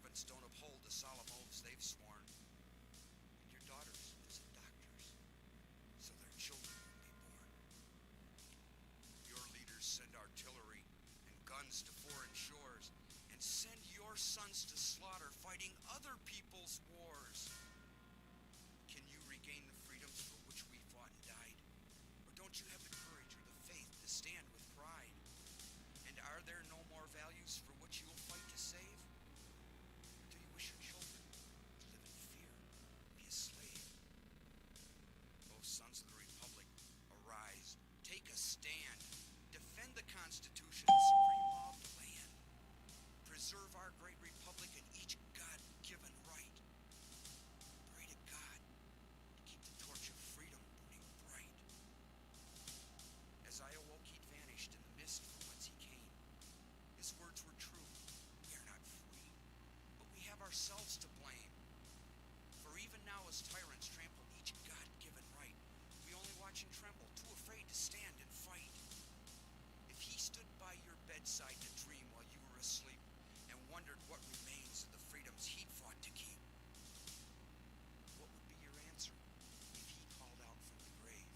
servants don't uphold the solemn oaths they've sworn. And your daughters visit doctors, so their children won't be born. Your leaders send artillery and guns to foreign shores, and send your sons to slaughter, fighting other people's wars. Can you regain the freedoms for which we fought and died? Or don't you have the courage or the faith to stand with pride? And are there no more values for which you will fight to save? Or do you wish your children to live in fear, be a slave? O sons of the Republic, arise, take a stand, defend the Constitution, the supreme law of the land. Preserve our great republic and each God-given right. Pray to God to keep the torch of freedom burning bright. As I awoke, he'd vanished in the mist from whence he came. His words were true, we are not free, but we have ourselves to blame. For even now as tyrants trample each God-given right, we only watch and tremble, too afraid to stand and fight. If he stood by your bedside to dream while you were asleep, and wondered what remains of the freedoms he'd fought to keep, what would be your answer if he called out from the grave?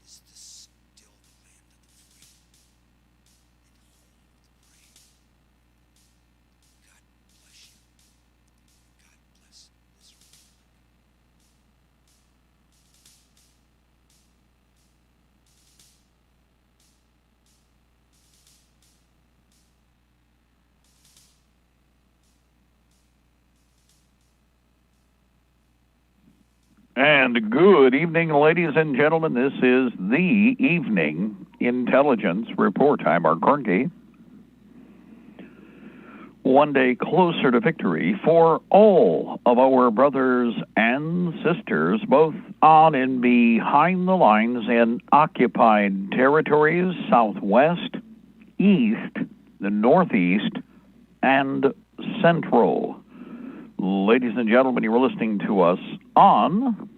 Is this still the land of the free and home of the brave? God bless you. God bless this republic. And good evening, ladies and gentlemen. This is the Evening Intelligence Report. I'm Mark Gornke. One day closer to victory for all of our brothers and sisters, both on and behind the lines in occupied territories, southwest, east, the northeast, and central. Ladies and gentlemen, you're listening to us on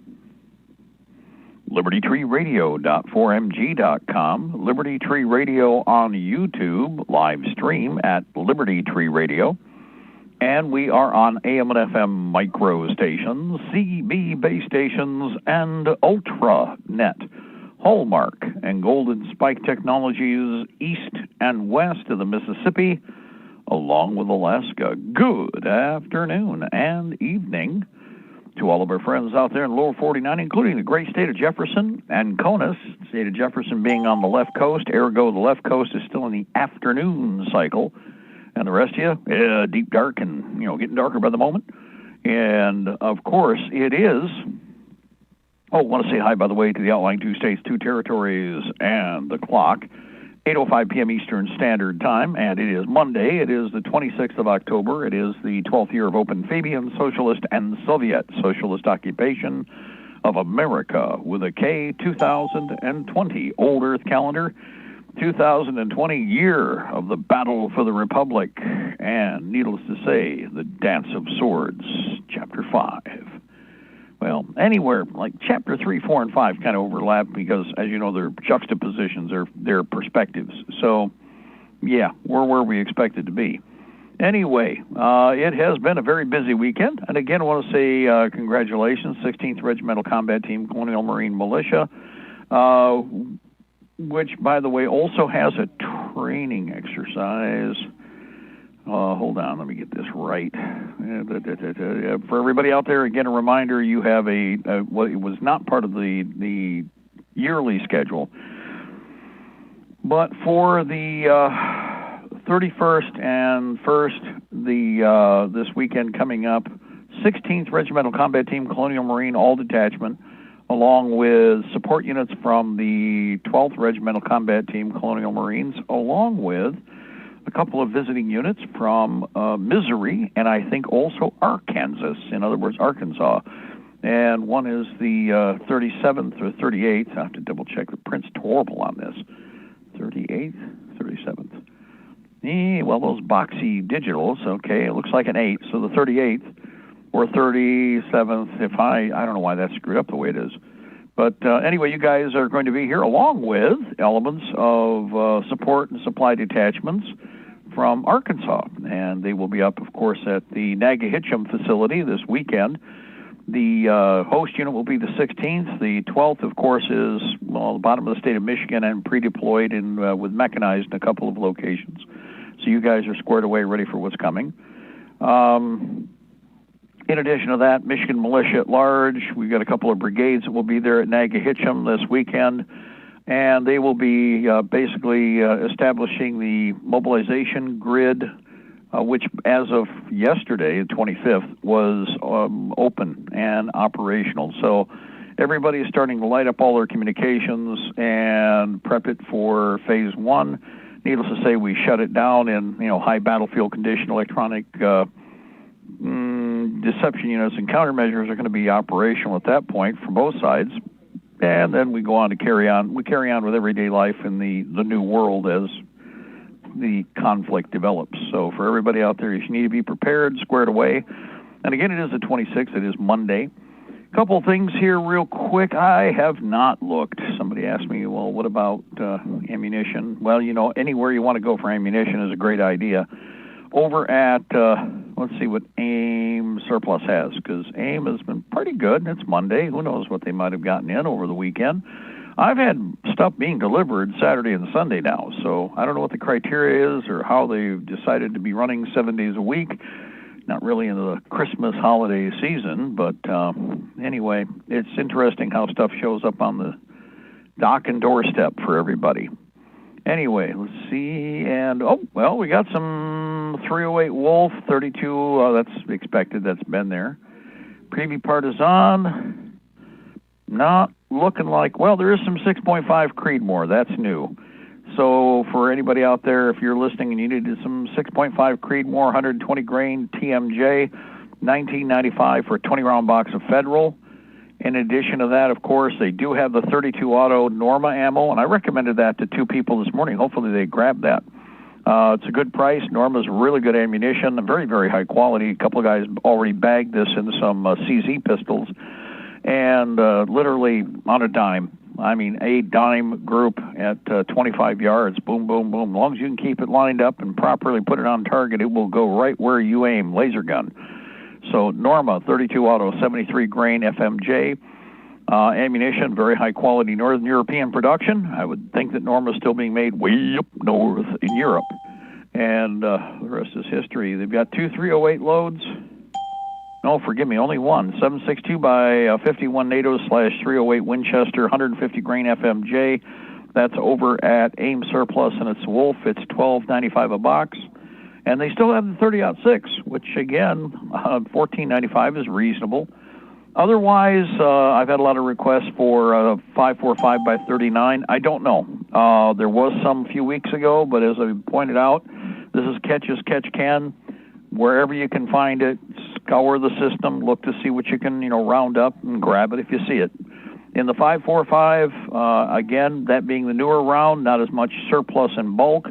Libertytreeradio.4mg.com, Liberty Tree Radio on YouTube, live stream at Liberty Tree Radio, and we are on AM and FM micro stations, CB base stations, and Ultranet, Hallmark, and Golden Spike Technologies east and west of the Mississippi, along with Alaska. Good afternoon and evening to all of our friends out there in Lower 49, including the great state of Jefferson and Conus. State of Jefferson being on the left coast, ergo the left coast is still in the afternoon cycle. And the rest of you, deep dark and, getting darker by the moment. And, of course, it is... I want to say hi, by the way, to the outlying 2 states, 2 territories, and the clock. 8:05 p.m. Eastern Standard Time, and it is Monday. It is the 26th of October. It is the 12th year of Open Fabian Socialist and Soviet Socialist occupation of America with a K, 2020 Old Earth calendar, 2020 year of the Battle for the Republic, and needless to say, the Dance of Swords, Chapter 5. Well, anywhere, like Chapter 3, 4, and 5 kind of overlap because, as you know, they're juxtapositions, they're perspectives. So, yeah, we're where we expected to be. Anyway, it has been a very busy weekend. And again, I want to say congratulations, 16th Regimental Combat Team, Colonial Marine Militia, which, by the way, also has a training exercise. Hold on, let me get this right. For everybody out there, again, a reminder, you have it was not part of the yearly schedule, but for the 31st and 1st, this weekend coming up, 16th Regimental Combat Team, Colonial Marine, all detachment, along with support units from the 12th Regimental Combat Team, Colonial Marines, along with a couple of visiting units from Missouri and I think also Arkansas, in other words, Arkansas. And one is the 37th or 38th. I have to double check. The print's horrible on this. 38th, 37th. Well, those boxy digitals, okay, it looks like an 8. So the 38th or 37th, if I don't know why that's screwed up the way it is. But anyway, you guys are going to be here along with elements of support and supply detachments from Arkansas, and they will be up, of course, at the Nagahitchum facility this weekend. The host unit will be the 16th. The 12th, of course, is, well, the bottom of the state of Michigan and pre-deployed with mechanized in a couple of locations. So you guys are squared away, ready for what's coming. In addition to that, Michigan Militia at Large, we've got a couple of brigades that will be there at Nagahitchum this weekend, and they will be basically establishing the mobilization grid, which as of yesterday, the 25th, was open and operational. So everybody is starting to light up all their communications and prep it for phase one. Needless to say, we shut it down in high battlefield condition. Electronic deception units and countermeasures are going to be operational at that point from both sides, and then we go on to carry on. We carry on with everyday life in the new world as the conflict develops. So for everybody out there, you need to be prepared, squared away. And again, it is the 26th. It is Monday. A couple things here real quick. I have not looked. Somebody asked me, well, what about ammunition? Well, anywhere you want to go for ammunition is a great idea. Over at, let's see what AIM Surplus has, because AIM has been pretty good. It's Monday. Who knows what they might have gotten in over the weekend. I've had stuff being delivered Saturday and Sunday now, so I don't know what the criteria is or how they've decided to be running 7 days a week. Not really in the Christmas holiday season, but anyway, it's interesting how stuff shows up on the dock and doorstep for everybody. Anyway, let's see, and we got some 308 Wolf, 32, that's expected, that's been there. Preview Partisan, not looking like, well, there is some 6.5 Creedmoor, that's new. So for anybody out there, if you're listening and you needed some 6.5 Creedmoor, 120 grain TMJ, $19.95 for a 20-round box of Federal. In addition to that, of course, they do have the 32 auto Norma ammo, and I recommended that to two people this morning. Hopefully they grabbed that. It's a good price. Norma's really good ammunition, very, very high quality. A couple of guys already bagged this in some CZ pistols, and literally on a dime. I mean, a dime group at 25 yards, boom, boom, boom. As long as you can keep it lined up and properly put it on target, it will go right where you aim, laser gun. So Norma, 32 auto, 73 grain FMJ, ammunition, very high quality Northern European production. I would think that Norma is still being made way up north in Europe. And the rest is history. They've got two 308 loads. No, forgive me, only one. 7.62 by 51 NATO/308 Winchester, 150 grain FMJ. That's over at AIM Surplus, and it's Wolf. It's $12.95 a box. And they still have the 30-06, which, again, $14.95 is reasonable. Otherwise, I've had a lot of requests for 5.45 by 39. I don't know. There was some a few weeks ago, but as I pointed out, this is catch as catch can. Wherever you can find it, scour the system, look to see what you can, round up and grab it if you see it. In the 5.45, again, that being the newer round, not as much surplus in bulk.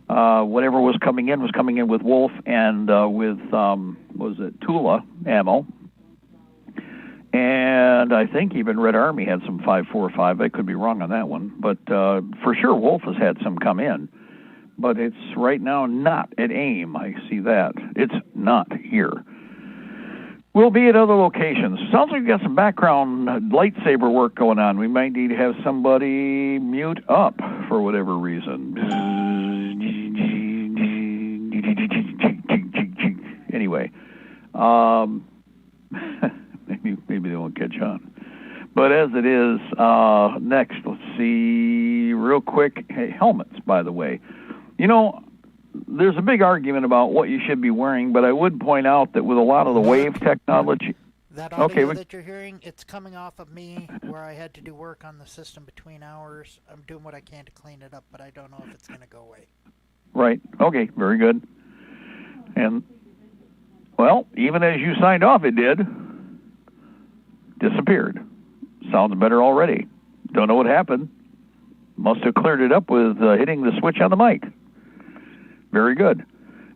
Whatever was coming in with Wolf and with Tula ammo. And I think even Red Army had some 5.45. I could be wrong on that one. But for sure, Wolf has had some come in. But it's right now not at AIM. I see that. It's not here. We'll be at other locations. Sounds like we've got some background lightsaber work going on. We might need to have somebody mute up for whatever reason. Anyway, maybe they won't catch on. But as it is, next, let's see, real quick, hey, helmets, by the way. There's a big argument about what you should be wearing, but I would point out that with a lot of the wave technology... That audio that you're hearing, it's coming off of me where I had to do work on the system between hours. I'm doing what I can to clean it up, but I don't know if it's going to go away. Right. Okay, very good. And, well, even as you signed off, it did. Disappeared. Sounds better already. Don't know what happened. Must have cleared it up with hitting the switch on the mic. Very good.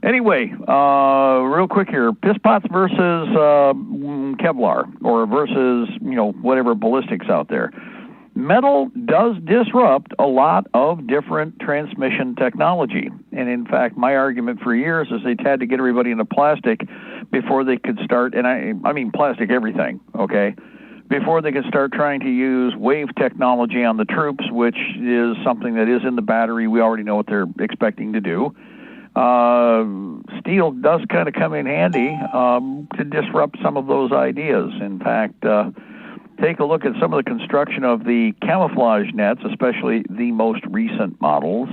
Anyway, real quick here, piss pots versus Kevlar, or versus, whatever ballistics out there. Metal does disrupt a lot of different transmission technology. And in fact, my argument for years is they had to get everybody into plastic before they could start, and I mean plastic everything, okay, before they could start trying to use wave technology on the troops, which is something that is in the battery. We already know what they're expecting to do. Steel does kind of come in handy to disrupt some of those ideas. In fact, take a look at some of the construction of the camouflage nets, especially the most recent models,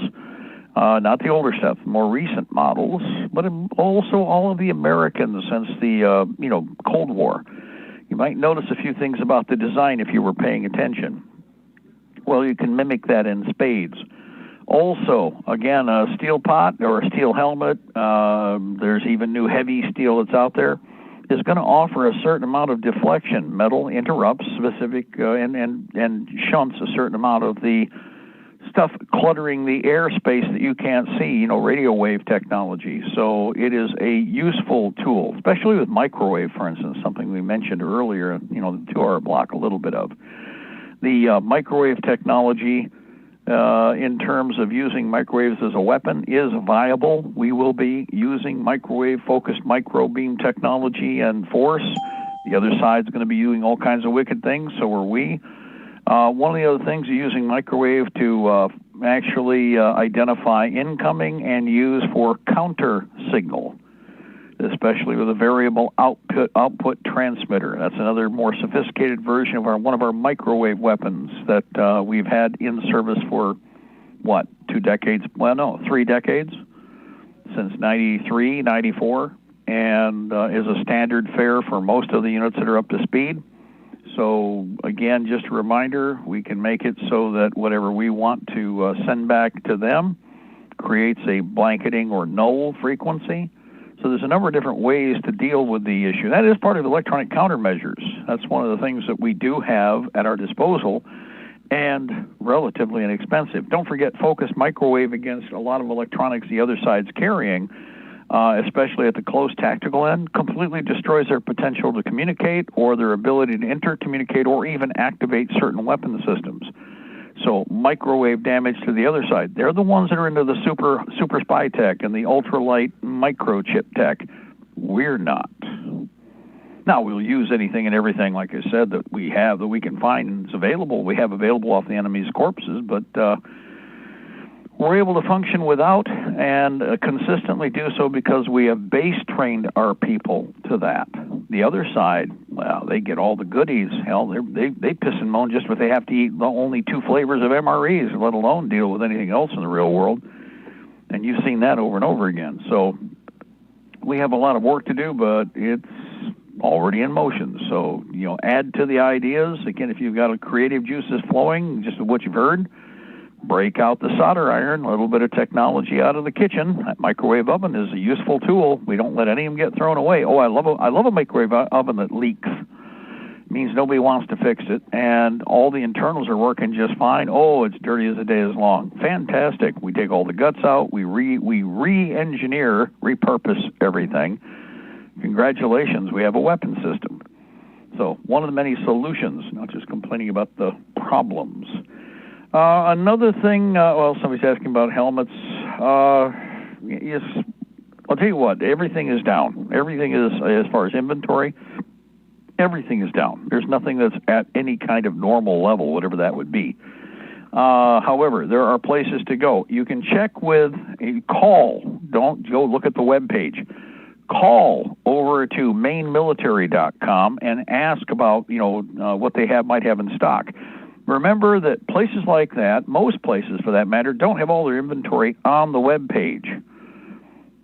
not the older stuff, more recent models, but also all of the Americans since the Cold War. You might notice a few things about the design if you were paying attention. Well, you can mimic that in spades. Also, again, a steel pot or a steel helmet, there's even new heavy steel that's out there, is going to offer a certain amount of deflection. Metal interrupts specific and shunts a certain amount of the stuff cluttering the airspace that you can't see, radio wave technology. So it is a useful tool, especially with microwave, for instance, something we mentioned earlier, the 2-hour block a little bit of. The microwave technology, in terms of using microwaves as a weapon, is viable. We will be using microwave-focused microbeam technology and force. The other side's going to be using all kinds of wicked things, so are we. One of the other things is using microwave to actually identify incoming and use for counter signal, especially with a variable output transmitter. That's another more sophisticated version of one of our microwave weapons that we've had in service for, 2 decades? Well, no, 3 decades, since 93, 94, and is a standard fare for most of the units that are up to speed. So, again, just a reminder, we can make it so that whatever we want to send back to them creates a blanketing or null frequency. So there's a number of different ways to deal with the issue. That is part of electronic countermeasures. That's one of the things that we do have at our disposal and relatively inexpensive. Don't forget focused microwave against a lot of electronics the other side's carrying, especially at the close tactical end, completely destroys their potential to communicate or their ability to intercommunicate or even activate certain weapon systems. So microwave damage to the other side. They're the ones that are into the super spy tech and the ultralight microchip tech. We're not. Now, we'll use anything and everything, like I said, that we have, that we can find and is available. We have available off the enemy's corpses, but we're able to function without and consistently do so because we have base-trained our people to that. The other side, well, they get all the goodies. Hell, they piss and moan just if they have to eat the only 2 flavors of MREs, let alone deal with anything else in the real world. And you've seen that over and over again. So we have a lot of work to do, but it's already in motion. So, add to the ideas. Again, if you've got a creative juices flowing, just what you've heard, break out the solder iron, a little bit of technology out of the kitchen. That microwave oven is a useful tool. We don't let any of them get thrown away. Oh, I love a microwave oven that leaks. It means nobody wants to fix it, and all the internals are working just fine. Oh, it's dirty as the day is long. Fantastic. We take all the guts out. We re-engineer, repurpose everything. Congratulations, we have a weapon system. So one of the many solutions, not just complaining about the problems. Another thing, somebody's asking about helmets. Yes, I'll tell you what, everything is down. Everything is, as far as inventory, everything is down. There's nothing that's at any kind of normal level, whatever that would be. However, there are places to go. You can check with a call. Don't go look at the web page. Call over to mainmilitary.com and ask about, what they might have in stock. Remember that places like that, most places for that matter, don't have all their inventory on the web page.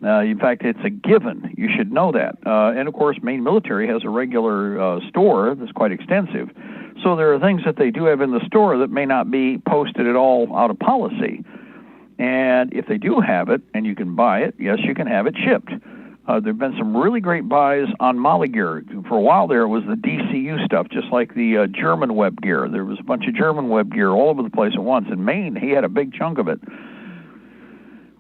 In fact, it's a given. You should know that. And of course, Maine Military has a regular store that's quite extensive. So there are things that they do have in the store that may not be posted at all out of policy. And if they do have it and you can buy it, yes, you can have it shipped. There have been some really great buys on Molly gear. For a while there, it was the DCU stuff, just like the German web gear. There was a bunch of German web gear all over the place at once. In Maine, he had a big chunk of it.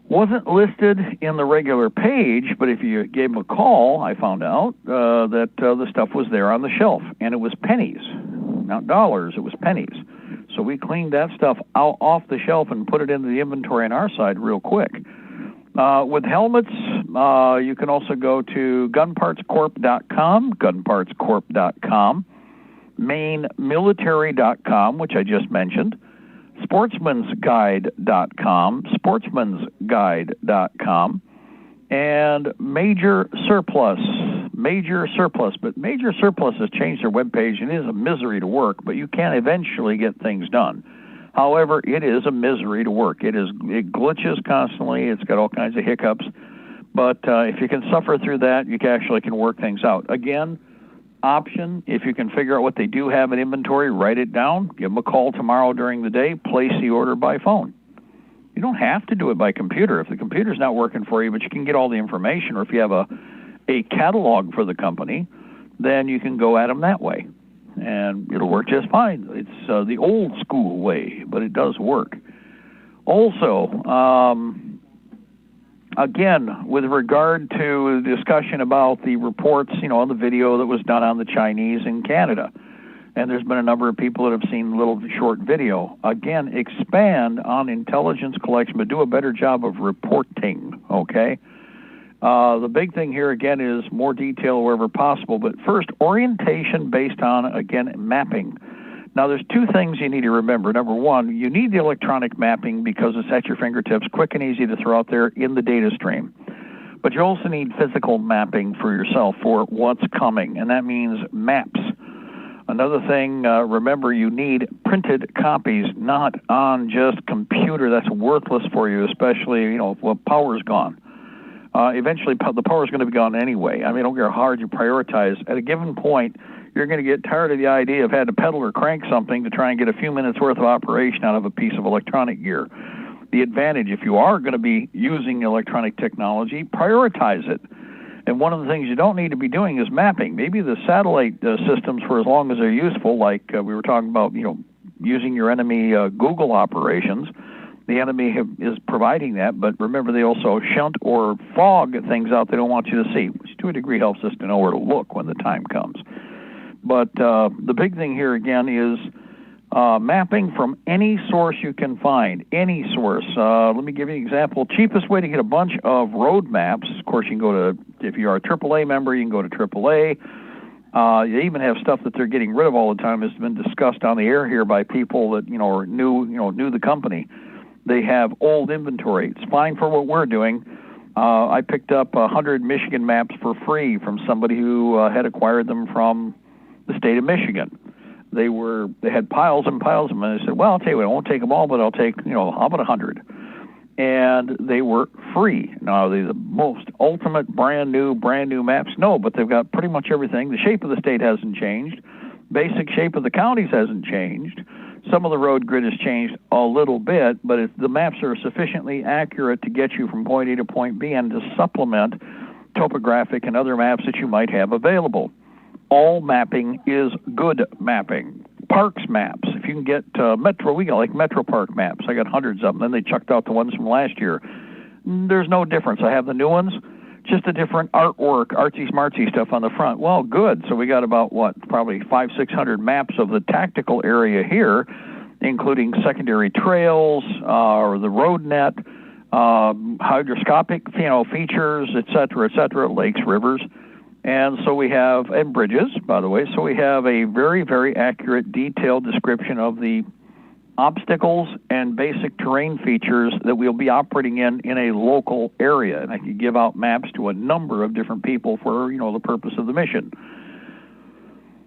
Wasn't listed in the regular page, but if you gave him a call, I found out that the stuff was there on the shelf, and it was pennies. Not dollars, it was pennies. So we cleaned that stuff out off the shelf and put it into the inventory on our side real quick. With helmets, you can also go to gunpartscorp.com, mainmilitary.com, which I just mentioned, sportsmansguide.com, and Major Surplus, but Major Surplus has changed their webpage, and it is a misery to work, but you can eventually get things done. However, it is a misery to work. It glitches constantly. It's got all kinds of hiccups. But if you can suffer through that, you actually can work things out. Again, option, if you can figure out what they do have in inventory, write it down, give them a call tomorrow during the day, place the order by phone. You don't have to do it by computer if the computer's not working for you, but you can get all the information, or if you have a catalog for the company, then you can go at them that way. And it'll work just fine. It's the old school way, but it does work. Also, again, with regard to the discussion about the reports, on the video that was done on the Chinese in Canada, and there's been a number of people that have seen the little short video. Again, expand on intelligence collection, but do a better job of reporting, okay? The big thing here, again, is more detail wherever possible. But first, orientation based on, again, mapping. Now, there's two things you need to remember. Number one, you need the electronic mapping because it's at your fingertips, quick and easy to throw out there in the data stream. But you also need physical mapping for yourself for what's coming, and that means maps. Another thing, remember, you need printed copies, not on just computer. That's worthless for you, especially, when power's gone. Eventually, the power is going to be gone anyway. I mean, don't care how hard you prioritize. At a given point, you're going to get tired of the idea of having to pedal or crank something to try and get a few minutes worth of operation out of a piece of electronic gear. The advantage, if you are going to be using electronic technology, prioritize it. And one of the things you don't need to be doing is mapping. Maybe the satellite systems, for as long as they're useful, like we were talking about, using your enemy Google operations. The enemy is providing that, but remember, they also shunt or fog things out they don't want you to see, which to a degree helps us to know where to look when the time comes. But the big thing here, again, is mapping from any source you can find, any source. Let me give you an example. Cheapest way to get a bunch of road maps, of course, you can go to, if you are a AAA member, you can go to AAA. You even have stuff that they're getting rid of all the time. It's been discussed on the air here by people that, are knew the company. They have old inventory. It's fine for what we're doing. I picked up 100 Michigan maps for free from somebody who had acquired them from the state of Michigan. They had piles and piles of them, and I said, well, I'll tell you what, I won't take them all, but I'll take, how about 100? And they were free. Now, are they the most ultimate brand new maps? No, but they've got pretty much everything. The shape of the state hasn't changed. Basic shape of the counties hasn't changed. Some of the road grid has changed a little bit, but the maps are sufficiently accurate to get you from point A to point B and to supplement topographic and other maps that you might have available. All mapping is good mapping. Parks maps, if you can get we got like Metro Park maps. I got hundreds of them. Then they chucked out the ones from last year. There's no difference. I have the new ones, just a different artwork, artsy-smartsy stuff on the front. Well, good. So we got about, probably 500-600 maps of the tactical area here, including secondary trails, or the road net, hydroscopic, features, et cetera, lakes, rivers. And so we have, and bridges, by the way, so we have a very, very accurate, detailed description of the obstacles and basic terrain features that we'll be operating in a local area. And I can give out maps to a number of different people for, the purpose of the mission.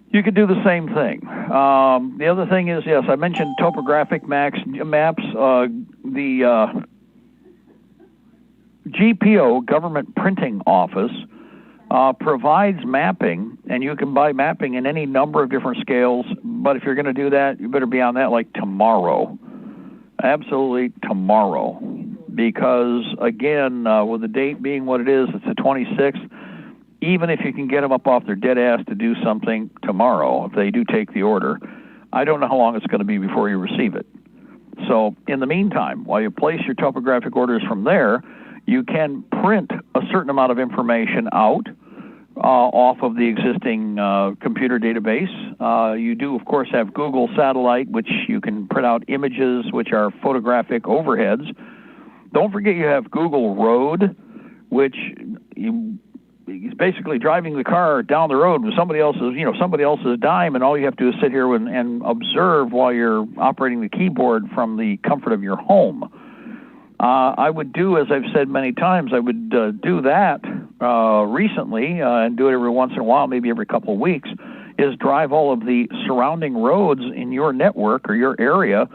You could do the same thing. The other thing is, yes, I mentioned topographic maps. The GPO, Government Printing Office, provides mapping, and you can buy mapping in any number of different scales, but if you're going to do that, you better be on that like tomorrow. Absolutely tomorrow. Because, again, with the date being what it is, it's the 26th, even if you can get them up off their dead ass to do something tomorrow, if they do take the order, I don't know how long it's going to be before you receive it. So, in the meantime, while you place your topographic orders from there, you can print a certain amount of information out, off of the existing computer database. You do, of course, have Google Satellite, which you can print out images, which are photographic overheads. Don't forget you have Google Road, which is basically driving the car down the road with somebody else's dime, and all you have to do is sit here and observe while you're operating the keyboard from the comfort of your home. I would do, as I've said many times, I would do that recently and do it every once in a while, maybe every couple of weeks, is drive all of the surrounding roads in your network or your area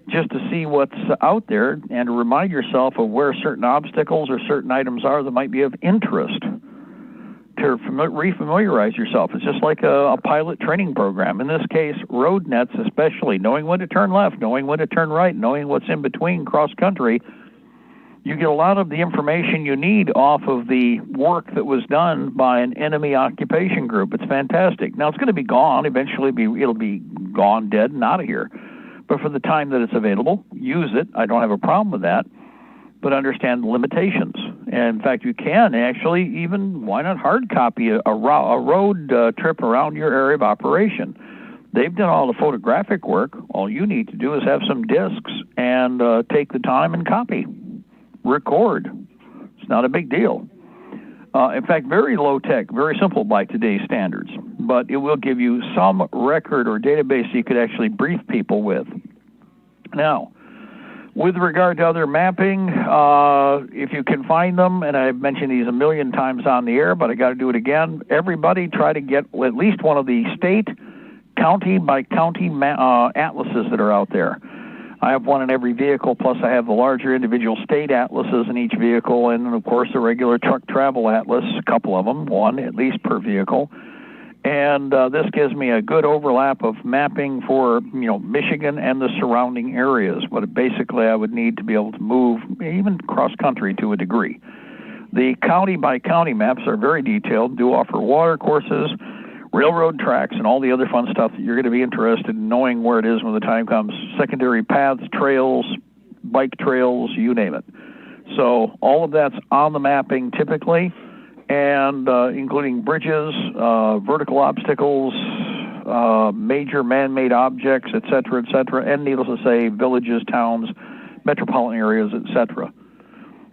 just to see what's out there and to remind yourself of where certain obstacles or certain items are that might be of interest, to refamiliarize yourself. It's just like a pilot training program. In this case, road nets especially, knowing when to turn left, knowing when to turn right, knowing what's in between cross-country. You get a lot of the information you need off of the work that was done by an enemy occupation group. It's fantastic. Now, it's going to be gone. Eventually, it'll be gone, dead, and out of here. But for the time that it's available, use it. I don't have a problem with that. But understand the limitations. And in fact, you can actually even, why not hard copy a road trip around your area of operation? They've done all the photographic work. All you need to do is have some discs and take the time and copy. Record. It's not a big deal. In fact, very low tech, very simple by today's standards, but it will give you some record or database you could actually brief people with. Now, with regard to other mapping, if you can find them, and I've mentioned these a million times on the air, but I got to do it again, everybody try to get at least one of the state, county by county atlases that are out there. I have one in every vehicle, plus I have the larger individual state atlases in each vehicle, and of course the regular truck travel atlas, a couple of them, one at least per vehicle. And this gives me a good overlap of mapping for, Michigan and the surrounding areas. But basically I would need to be able to move even cross-country to a degree. The county-by-county maps are very detailed, do offer water courses, railroad tracks, and all the other fun stuff that you're going to be interested in knowing where it is when the time comes. Secondary paths, trails, bike trails, you name it. So all of that's on the mapping typically, and including bridges, vertical obstacles, major man-made objects, et cetera, and needless to say, villages, towns, metropolitan areas, et cetera.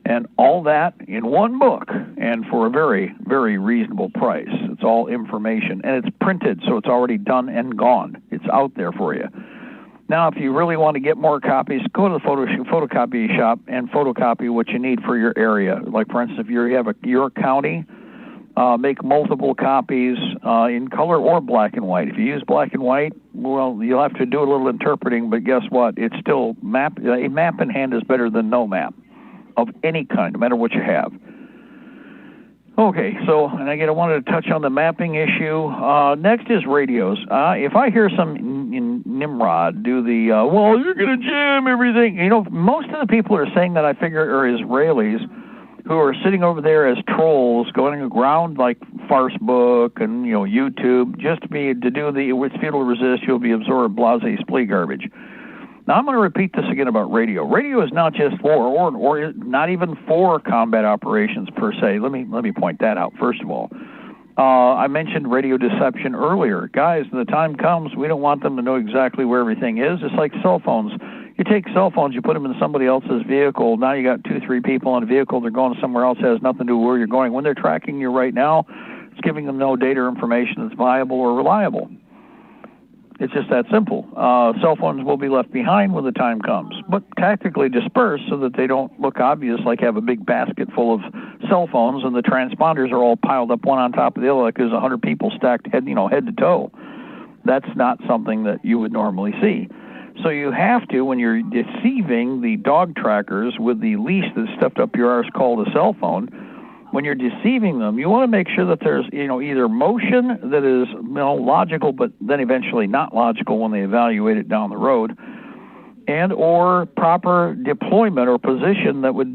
And all that in one book, and for a very, very reasonable price. It's all information, and it's printed, so it's already done and gone. It's out there for you. Now, if you really want to get more copies, go to the photocopy shop and photocopy what you need for your area. Like, for instance, if you have your county, make multiple copies in color or black and white. If you use black and white, well, you'll have to do a little interpreting, but guess what? It's still a map in hand is better than no map of any kind, no matter what you have. Okay, so, and again, I wanted to touch on the mapping issue. Next is radios. If I hear some Nimrod do the, well, you're going to jam everything. Most of the people who are saying that, I figure, are Israelis who are sitting over there as trolls, going around like Farcebook and, YouTube, just to do the, it's futile to resist, you'll be absorbed, blase, splee garbage. Now, I'm going to repeat this again about radio. Radio is not just for, or not even for combat operations per se. Let me point that out, first of all. I mentioned radio deception earlier. Guys, when the time comes, we don't want them to know exactly where everything is. It's like cell phones. You take cell phones, you put them in somebody else's vehicle. Now you got 2-3 people in a vehicle. They're going somewhere else. It has nothing to do with where you're going. When they're tracking you right now, it's giving them no data or information that's viable or reliable. It's just that simple. Cell phones will be left behind when the time comes, but tactically dispersed so that they don't look obvious, like have a big basket full of cell phones and the transponders are all piled up one on top of the other like there's 100 people stacked head to toe. That's not something that you would normally see. So you have to, when you're deceiving the dog trackers with the leash that's stuffed up your arse called a cell phone, when you're deceiving them, you want to make sure that there's, either motion that is, logical, but then eventually not logical when they evaluate it down the road, and or proper deployment or position that would,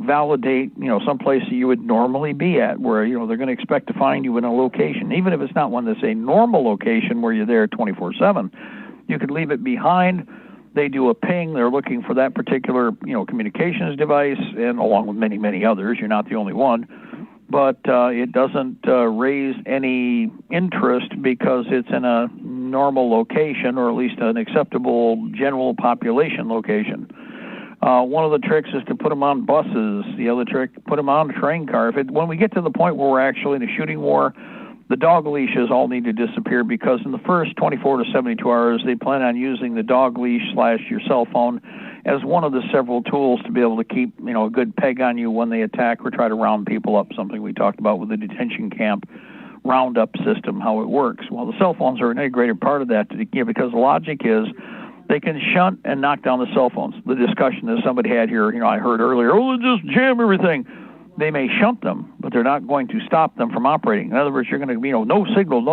validate, someplace that you would normally be at, where, they're going to expect to find you in a location, even if it's not one that's a normal location where you're there 24/7. You could leave it behind. They do a ping. They're looking for that particular, communications device, and along with many, many others. You're not the only one. but it doesn't raise any interest because it's in a normal location, or at least an acceptable general population location. One of the tricks is to put them on buses. The other trick, put them on a train car. When we get to the point where we're actually in a shooting war, the dog leashes all need to disappear, because in the first 24 to 72 hours, they plan on using the dog leash / your cell phone as one of the several tools to be able to keep, a good peg on you when they attack or try to round people up, something we talked about with the detention camp roundup system, how it works. Well, the cell phones are an integrated part of that, because the logic is they can shunt and knock down the cell phones. The discussion that somebody had here, I heard earlier, they'll just jam everything. They may shunt them, but they're not going to stop them from operating. In other words, you're going to, no signal.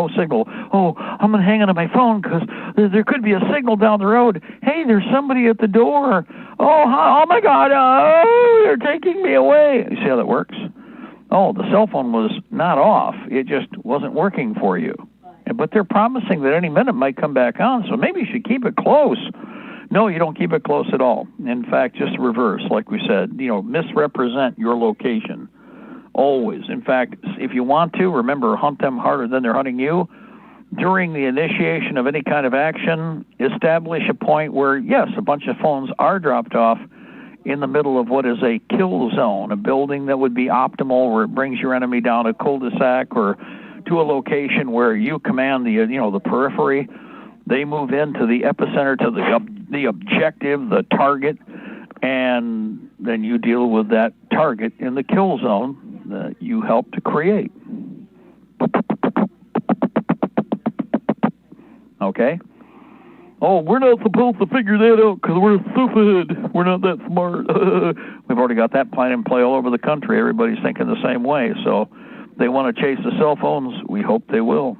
Oh, I'm going to hang on to my phone because there could be a signal down the road. Hey, there's somebody at the door. Oh my God, they're taking me away. You see how that works? Oh, the cell phone was not off. It just wasn't working for you. But they're promising that any minute might come back on, so maybe you should keep it close. No, you don't keep it close at all. In fact, just reverse, like we said, misrepresent your location. Always. In fact, if you want to, remember, hunt them harder than they're hunting you. During the initiation of any kind of action, establish a point where, yes, a bunch of phones are dropped off in the middle of what is a kill zone, a building that would be optimal, where it brings your enemy down a cul-de-sac or to a location where you command the periphery. They move into the epicenter, to the objective, the target, and then you deal with that target in the kill zone that you help to create. Okay? Oh, we're not supposed to figure that out because we're stupid. We're not that smart. We've already got that plan in play all over the country. Everybody's thinking the same way. So they want to chase the cell phones. We hope they will.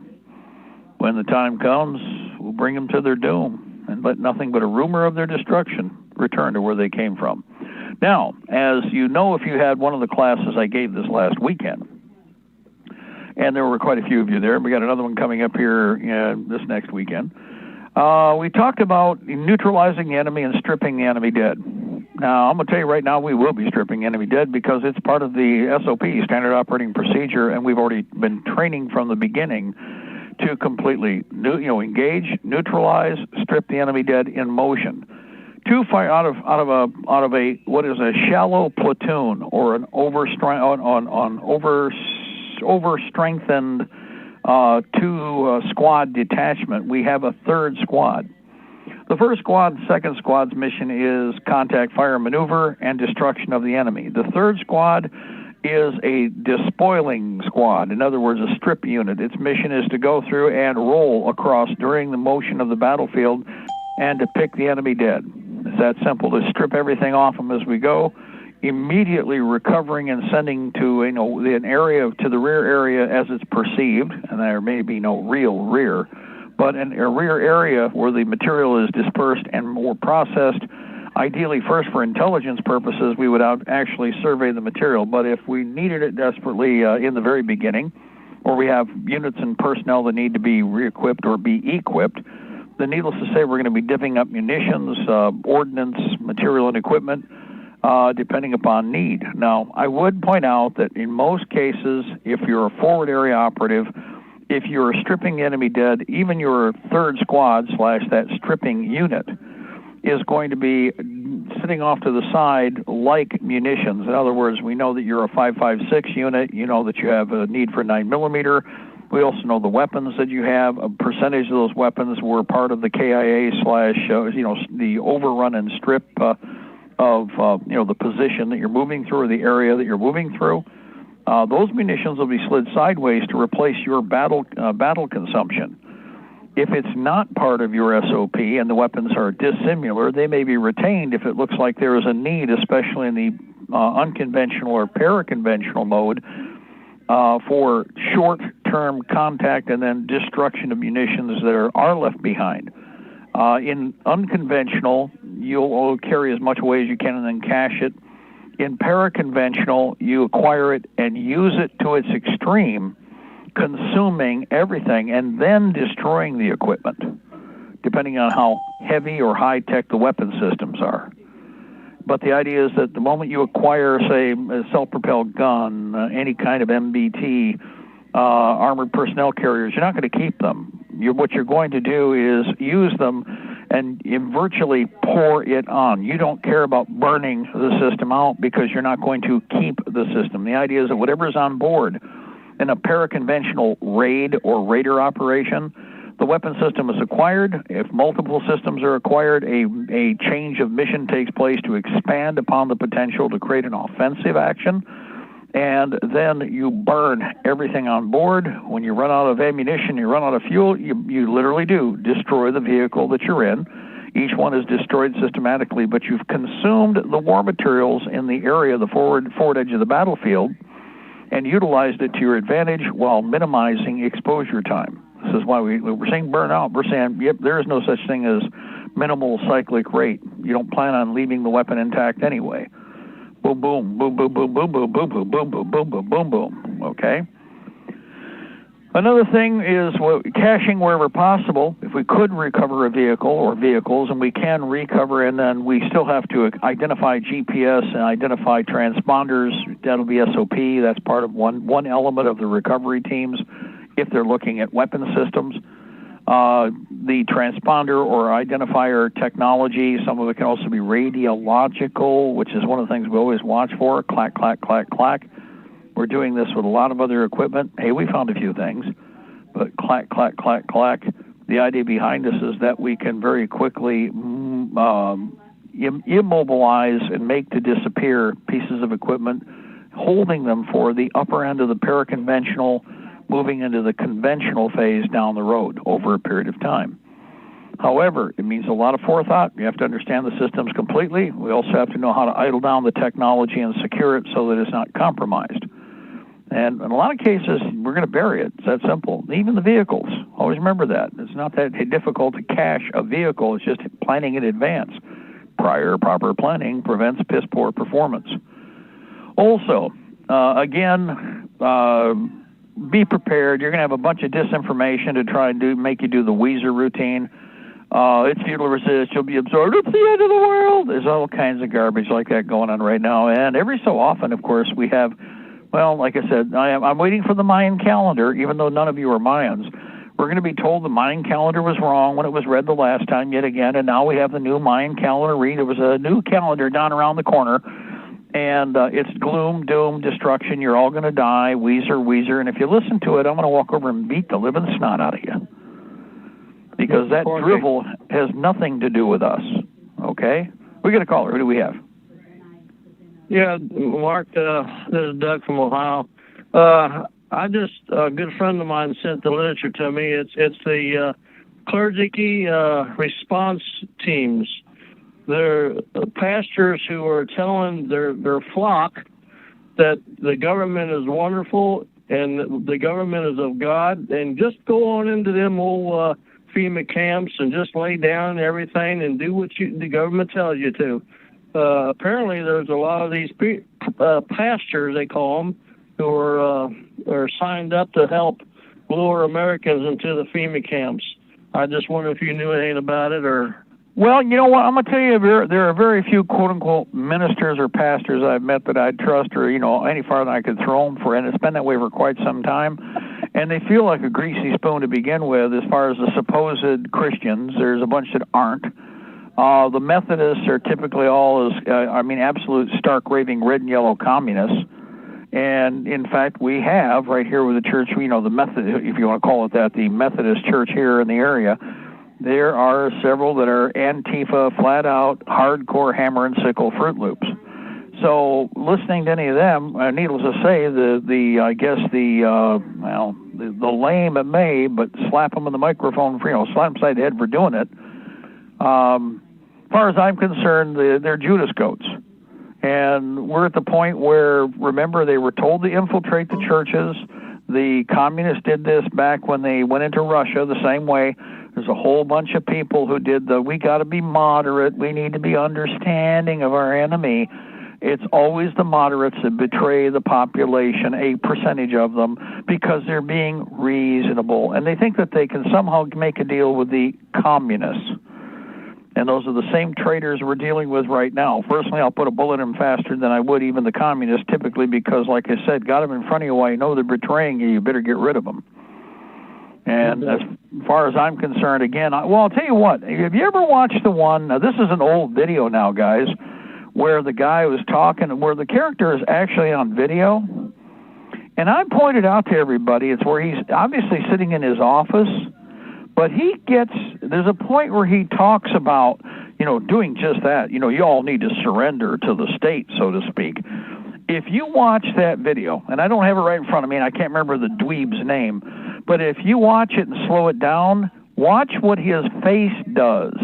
When the time comes, we'll bring them to their doom and let nothing but a rumor of their destruction return to where they came from. Now, as you know, if you had one of the classes I gave this last weekend, and there were quite a few of you there, we got another one coming up here this next weekend, we talked about neutralizing the enemy and stripping the enemy dead. Now, I'm going to tell you right now, we will be stripping the enemy dead because it's part of the SOP, Standard Operating Procedure, and we've already been training from the beginning to completely engage, neutralize, strip the enemy dead in motion. To fire out of a what is a shallow platoon or an overstrengthened two squad detachment, we have a third squad. The first squad and second squad's mission is contact, fire, maneuver, and destruction of the enemy. The third squad is a despoiling squad, in other words, a strip unit. Its mission is to go through and roll across during the motion of the battlefield and to pick the enemy dead. It's that simple, to strip everything off them as we go, immediately recovering and sending to an area, to the rear area as it's perceived, and there may be no real rear, but in a rear area where the material is dispersed and more processed. Ideally, first for intelligence purposes, we would actually survey the material, but if we needed it desperately in the very beginning, or we have units and personnel that need to be re-equipped or be equipped, then needless to say, we're going to be divvying up munitions, ordnance, material, and equipment, depending upon need. Now, I would point out that in most cases, if you're a forward area operative, if you're stripping the enemy dead, even your third squad / that stripping unit is going to be sitting off to the side like munitions. In other words, we know that you're a 5.56 unit. You know that you have a need for 9mm. We also know the weapons that you have. A percentage of those weapons were part of the KIA / the overrun and strip of the position that you're moving through or the area that you're moving through. Those munitions will be slid sideways to replace your battle consumption. If it's not part of your SOP and the weapons are dissimilar, they may be retained if it looks like there is a need, especially in the unconventional or paraconventional mode, for short-term contact and then destruction of munitions that are left behind. In unconventional, you'll carry as much away as you can and then cache it. In paraconventional, you acquire it and use it to its extreme, consuming everything and then destroying the equipment, depending on how heavy or high-tech the weapon systems are. But the idea is that the moment you acquire, say, a self-propelled gun, any kind of MBT, armored personnel carriers, you're not going to keep them. What you're going to do is use them and virtually pour it on. You don't care about burning the system out because you're not going to keep the system. The idea is that whatever's on board in a paraconventional raid or raider operation, the weapon system is acquired. If multiple systems are acquired, a change of mission takes place to expand upon the potential to create an offensive action. And then you burn everything on board. When you run out of ammunition, you run out of fuel, you literally do destroy the vehicle that you're in. Each one is destroyed systematically, but you've consumed the war materials in the area, the forward edge of the battlefield, and utilized it to your advantage while minimizing exposure time. This is why we're saying burnout. We're saying, yep, there is no such thing as minimal cyclic rate. You don't plan on leaving the weapon intact anyway. Boom, boom, boom, boom, boom, boom, boom, boom, boom, boom, boom, boom, boom, boom, boom. Okay. Another thing is caching wherever possible. If we could recover a vehicle or vehicles, and we can recover, and then we still have to identify GPS and identify transponders. That'll be SOP. That's part of one element of the recovery teams if they're looking at weapon systems. The transponder or identifier technology, some of it can also be radiological, which is one of the things we always watch for. Clack, clack, clack, clack. We're doing this with a lot of other equipment. Hey, we found a few things, but clack, clack, clack, clack. The idea behind this is that we can very quickly immobilize and make to disappear pieces of equipment, holding them for the upper end of the paraconventional, moving into the conventional phase down the road over a period of time. However, it means a lot of forethought. You have to understand the systems completely. We also have to know how to idle down the technology and secure it so that it's not compromised. And in a lot of cases, we're going to bury it. It's that simple. Even the vehicles. Always remember that. It's not that difficult to cache a vehicle. It's just planning in advance. Prior proper planning prevents piss-poor performance. Also, be prepared. You're going to have a bunch of disinformation to try and make you do the Weezer routine. It's futile resist. You'll be absorbed. It's the end of the world. There's all kinds of garbage like that going on right now. And every so often, of course, we have, well, like I said, I'm waiting for the Mayan calendar, even though none of you are Mayans. We're going to be told the Mayan calendar was wrong when it was read the last time yet again, and now we have the new Mayan calendar read. It was a new calendar down around the corner. And it's gloom, doom, destruction. You're all going to die, Weezer. And if you listen to it, I'm going to walk over and beat the living snot out of you. Because that drivel has nothing to do with us. Okay? We got a caller. Who do we have? Yeah, Mark, this is Doug from Ohio. A good friend of mine sent the literature to me. It's the clergy response teams. They're pastors who are telling their flock that the government is wonderful and the government is of God, and just go on into them old FEMA camps and just lay down and everything and do what the government tells you to. Apparently, there's a lot of these pastors, they call them, who are signed up to help lure Americans into the FEMA camps. I just wonder if you knew anything about it or... Well, you know what? I'm going to tell you, there are very few quote-unquote ministers or pastors I've met that I'd trust or, any farther than I could throw them for, and it's been that way for quite some time. And they feel like a greasy spoon to begin with as far as the supposed Christians. There's a bunch that aren't. The Methodists are typically all absolute stark raving red and yellow communists. And, in fact, we have right here with the church, the Methodist, if you want to call it that, the Methodist church here in the area. There are several that are Antifa, flat-out, hardcore hammer and sickle Fruit Loops. So listening to any of them, needless to say, the lame it may, but slap them in the microphone for, slap them side the head for doing it. As far as I'm concerned, they're Judas goats. And we're at the point where, remember, they were told to infiltrate the churches. The communists did this back when they went into Russia the same way. There's a whole bunch of people who did we got to be moderate, we need to be understanding of our enemy. It's always the moderates that betray the population, a percentage of them, because they're being reasonable. And they think that they can somehow make a deal with the communists. And those are the same traitors we're dealing with right now. Personally, I'll put a bullet in them faster than I would even the communists, typically because, like I said, got them in front of you while you know they're betraying you. You better get rid of them. And as far as I'm concerned, again, I'll tell you what. Have you ever watched the one, now this is an old video now, guys, where the guy was talking, where the character is actually on video? And I pointed out to everybody, it's where he's obviously sitting in his office, but there's a point where he talks about, doing just that. You all need to surrender to the state, so to speak. If you watch that video, and I don't have it right in front of me, and I can't remember the dweeb's name, but if you watch it and slow it down, watch what his face does.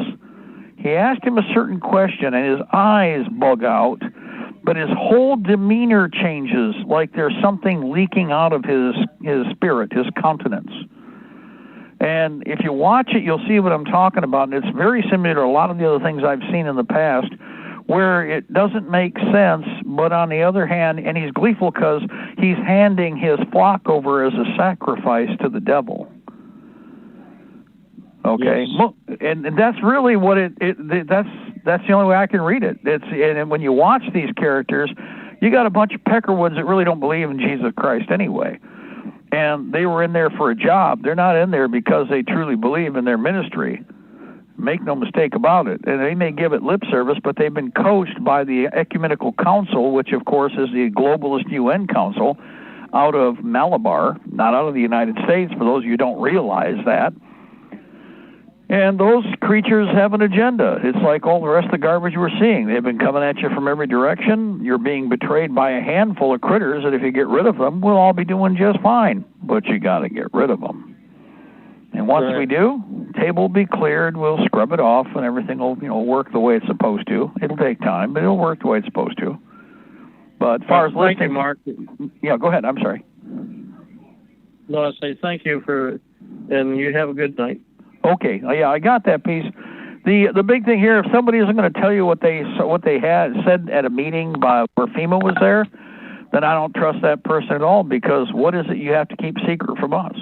He asked him a certain question, and his eyes bug out, but his whole demeanor changes, like there's something leaking out of his spirit, his countenance. And if you watch it, you'll see what I'm talking about, and it's very similar to a lot of the other things I've seen in the past, where it doesn't make sense, but on the other hand, and he's gleeful because he's handing his flock over as a sacrifice to the devil. Okay, yes. And that's really what that's the only way I can read it. And when you watch these characters, you got a bunch of peckerwoods that really don't believe in Jesus Christ anyway. And they were in there for a job. They're not in there because they truly believe in their ministry. Make no mistake about it. And they may give it lip service, but they've been coached by the Ecumenical Council, which, of course, is the globalist UN Council out of Malabar, not out of the United States, for those of you who don't realize that. And those creatures have an agenda. It's like all the rest of the garbage we're seeing. They've been coming at you from every direction. You're being betrayed by a handful of critters, and if you get rid of them, we'll all be doing just fine. But you got to get rid of them. And once we do, table will be cleared, we'll scrub it off, and everything will, work the way it's supposed to. It'll take time, but it'll work the way it's supposed to. But as far as listening... Thank you, Mark. Yeah, go ahead. I'm sorry. No, I say thank you and you have a good night. Okay, yeah, I got that piece. The big thing here, if somebody isn't going to tell you what they had said at a meeting where FEMA was there, then I don't trust that person at all, because what is it you have to keep secret from us?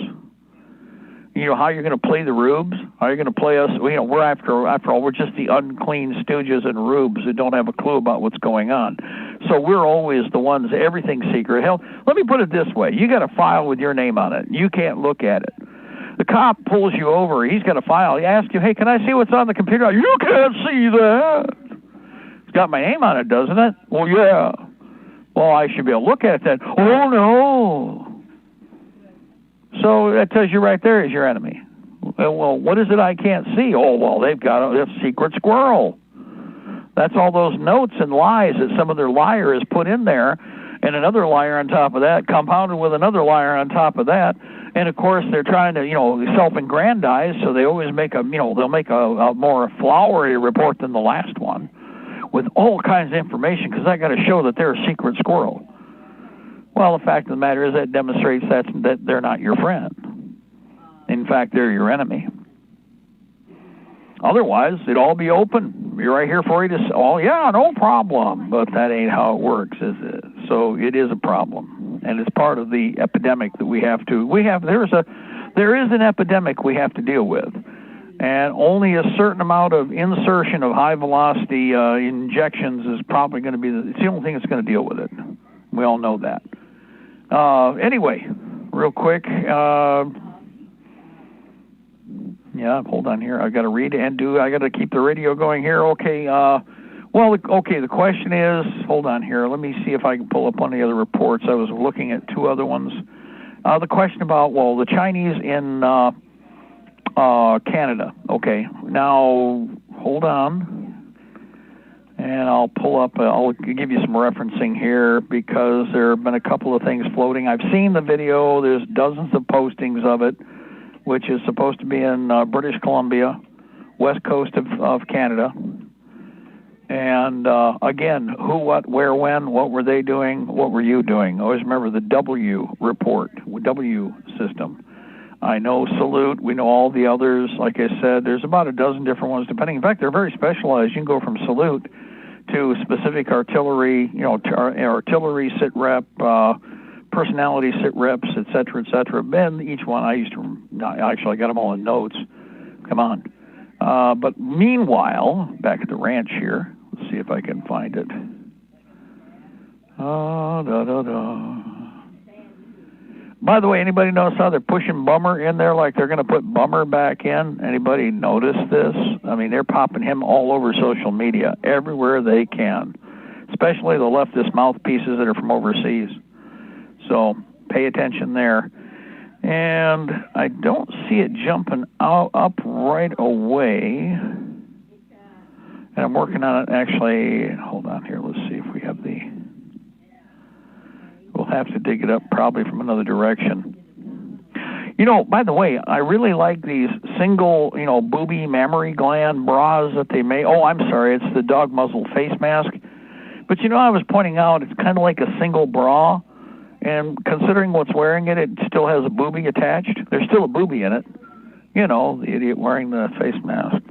How you're going to play the rubes? How you're going to play us? We're after all, we're just the unclean stooges and rubes who don't have a clue about what's going on. So we're always the ones, everything's secret. Hell, let me put it this way. You got a file with your name on it. You can't look at it. The cop pulls you over. He's got a file. He asks you, hey, can I see what's on the computer? You can't see that. It's got my name on it, doesn't it? Well, yeah. Well, I should be able to look at it then. Oh, no. So that tells you right there is your enemy. Well, what is it I can't see? Oh, well, they've got a secret squirrel. That's all those notes and lies that some other liar has put in there, and another liar on top of that, compounded with another liar on top of that. And of course, they're trying to, self-aggrandize, so they always make they'll make a more flowery report than the last one, with all kinds of information, because I got to show that they're a secret squirrel. Well, the fact of the matter is that demonstrates that they're not your friend. In fact, they're your enemy. Otherwise, it'd all be open. Be right here for you to say, oh, yeah, no problem. But that ain't how it works, is it? So it is a problem. And it's part of the epidemic that there is an epidemic we have to deal with. And only a certain amount of insertion of high-velocity injections is probably going to be it's the only thing that's going to deal with it. We all know that. Anyway, real quick, yeah, hold on here. I got to read and I got to keep the radio going here. Okay. The question is, hold on here. Let me see if I can pull up one of the other reports. I was looking at two other ones. The question about, the Chinese in Canada. Okay. Now, hold on. And I'll pull up, I'll give you some referencing here, because there have been a couple of things floating. I've seen the video. There's dozens of postings of it, which is supposed to be in British Columbia, west coast of Canada. And again, who, what, where, when, what were they doing, what were you doing? Always remember the W report, W system. I know Salute, we know all the others. Like I said, there's about a dozen different ones, depending. In fact, they're very specialized. You can go from Salute to specific artillery, artillery sit rep, personality sit reps, et cetera, et cetera. And each one, I got them all in notes. Come on. But meanwhile, back at the ranch here, let's see if I can find it. By the way, anybody notice how they're pushing Bummer in there like they're going to put Bummer back in? Anybody notice this? I mean, they're popping him all over social media, everywhere they can, especially the leftist mouthpieces that are from overseas. So pay attention there. And I don't see it jumping up right away. And I'm working on it, actually. Hold on here. Let's see if we have the... We'll have to dig it up probably from another direction. You know, by the way, I really like these single, booby mammary gland bras that they make. Oh, I'm sorry, it's the dog muzzle face mask. But, I was pointing out it's kind of like a single bra. And considering what's wearing it, it still has a boobie attached. There's still a boobie in it. The idiot wearing the face mask.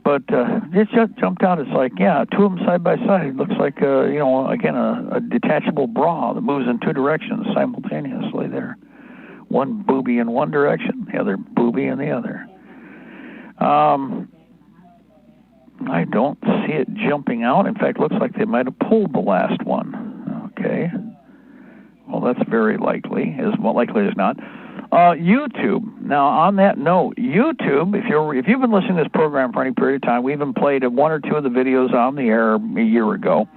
But it just jumped out. It's like, yeah, two of them side by side. It looks like, again, a detachable bra that moves in two directions simultaneously there. One boobie in one direction, the other boobie in the other. I don't see it jumping out. In fact, it looks like they might have pulled the last one. Okay. Well, that's very likely, as likely as not. YouTube. Now, on that note, YouTube, if you've been listening to this program for any period of time, we even played one or two of the videos on the air a year ago.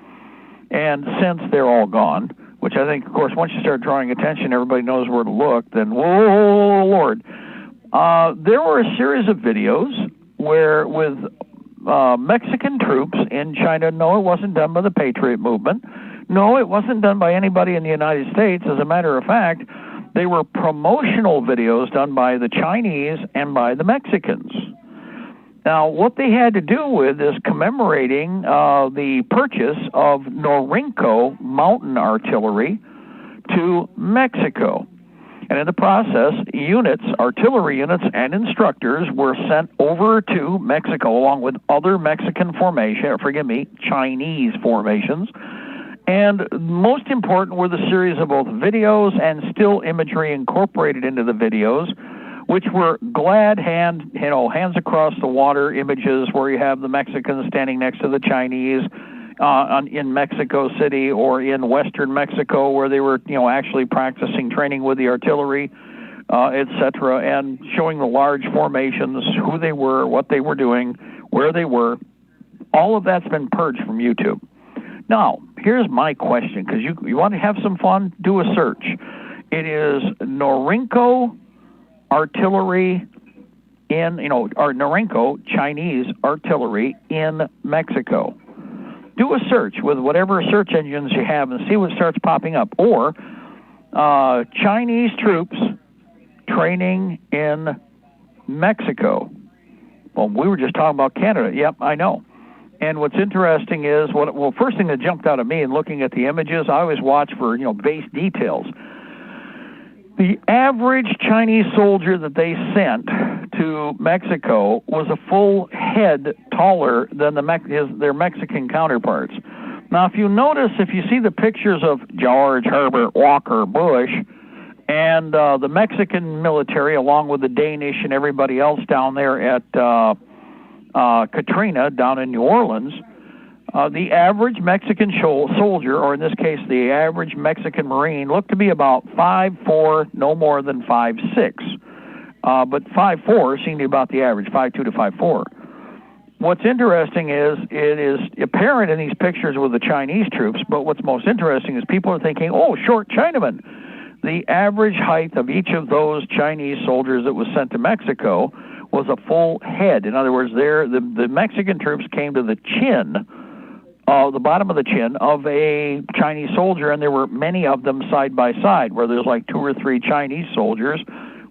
And since they're all gone, which I think, of course, once you start drawing attention, everybody knows where to look, then, whoa, Lord. There were a series of videos where with Mexican troops in China, no, it wasn't done by the Patriot movement. No, it wasn't done by anybody in the United States. As a matter of fact, they were promotional videos done by the Chinese and by the Mexicans. Now, what they had to do with is commemorating the purchase of Norinco mountain artillery to Mexico. And in the process, artillery units, and instructors were sent over to Mexico along with other Mexican Chinese formations. And most important were the series of both videos and still imagery incorporated into the videos, which were glad hands across the water images where you have the Mexicans standing next to the Chinese in Mexico City or in western Mexico where they were, actually practicing training with the artillery, etc., and showing the large formations, who they were, what they were doing, where they were. All of that's been purged from YouTube. Now, here's my question, because you want to have some fun? Do a search. It is Norinco artillery or Norinco Chinese artillery in Mexico. Do a search with whatever search engines you have and see what starts popping up. Or Chinese troops training in Mexico. Well, we were just talking about Canada. Yep, I know. And what's interesting is, first thing that jumped out at me in looking at the images, I always watch for, base details. The average Chinese soldier that they sent to Mexico was a full head taller than their Mexican counterparts. Now, if you see the pictures of George Herbert Walker Bush and the Mexican military, along with the Danish and everybody else down there at Katrina down in New Orleans, the average Mexican soldier, or in this case the average Mexican Marine, looked to be about 5'4", no more than 5'6". But 5'4" seemed to be about the average, 5'2" to 5'4". What's interesting is it is apparent in these pictures with the Chinese troops, but what's most interesting is people are thinking, oh, short Chinaman. The average height of each of those Chinese soldiers that was sent to Mexico was a full head. In other words, the Mexican troops came to the chin, the bottom of the chin of a Chinese soldier, and there were many of them side by side, where there's like 2 or 3 Chinese soldiers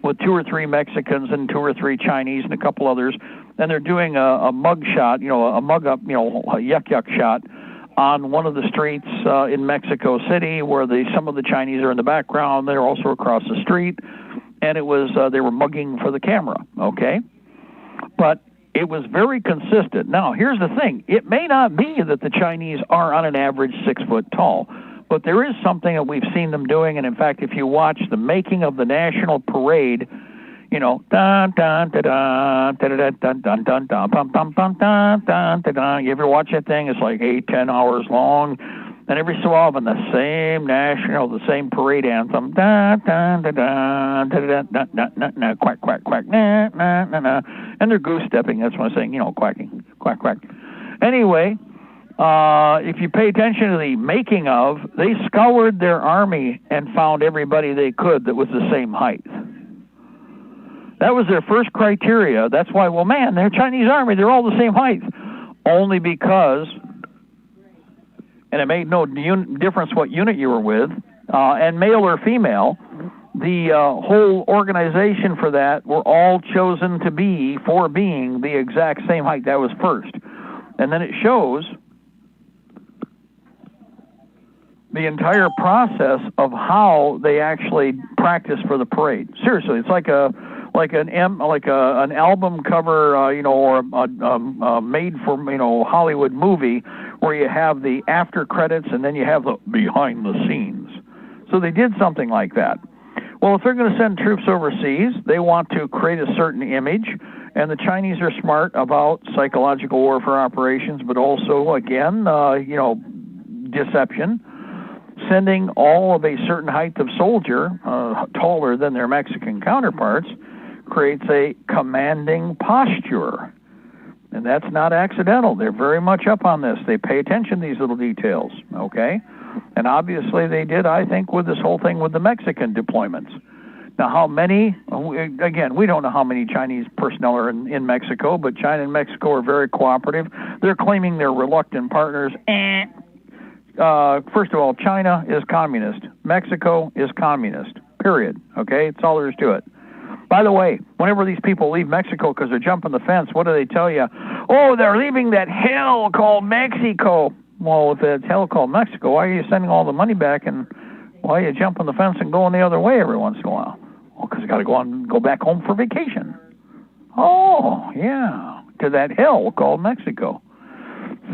with 2 or 3 Mexicans and 2 or 3 Chinese and a couple others, and they're doing a mug shot, a mug up, a yuck shot on one of the streets in Mexico City, where some of the Chinese are in the background. They're also across the street, and it was they were mugging for the camera. Okay. But it was very consistent. Now, here's the thing. It may not be that the Chinese are on an average 6 foot tall, but there is something that we've seen them doing. And in fact, if you watch the making of the national parade You know, dun dun da dun da da dun dun dun dun bum bum bum dun dun da dun. You ever watch that thing? It's like 8-10 hours long, and every so often the same the same parade anthem, dun dun da dun da da dun dun dun quack quack quack na na na na, and they're goose stepping. That's what I'm saying. You know, quacking, quack quack. Anyway. If you pay attention to the making of, they scoured their army and found everybody they could that was the same height. That was their first criteria. That's why, well, man, they're Chinese army. They're all the same height. Only because, and it made no difference what unit you were with, and male or female, the whole organization for that were all chosen to be for being the exact same height. That was first. And then it shows the entire process of how they actually practice for the parade. Seriously, it's like an album cover, or a made for Hollywood movie where you have the after credits and then you have the behind the scenes. So they did something like that. Well, if they're going to send troops overseas, they want to create a certain image, and the Chinese are smart about psychological warfare operations, but also again, deception. Sending all of a certain height of soldier, taller than their Mexican counterparts, creates a commanding posture. And that's not accidental. They're very much up on this. They pay attention to these little details, okay? And obviously they did, I think, with this whole thing with the Mexican deployments. Now, how many, again, we don't know how many Chinese personnel are in Mexico, but China and Mexico are very cooperative. They're claiming they're reluctant partners. First of all, China is communist. Mexico is communist, period. Okay? That's all there is to it. By the way, whenever these people leave Mexico because they're jumping the fence, what do they tell you? Oh, they're leaving that hell called Mexico. Well, if it's hell called Mexico, why are you sending all the money back, and why are you jumping the fence and going the other way every once in a while? Well, because you got to go back home for vacation. Oh, yeah, to that hell called Mexico.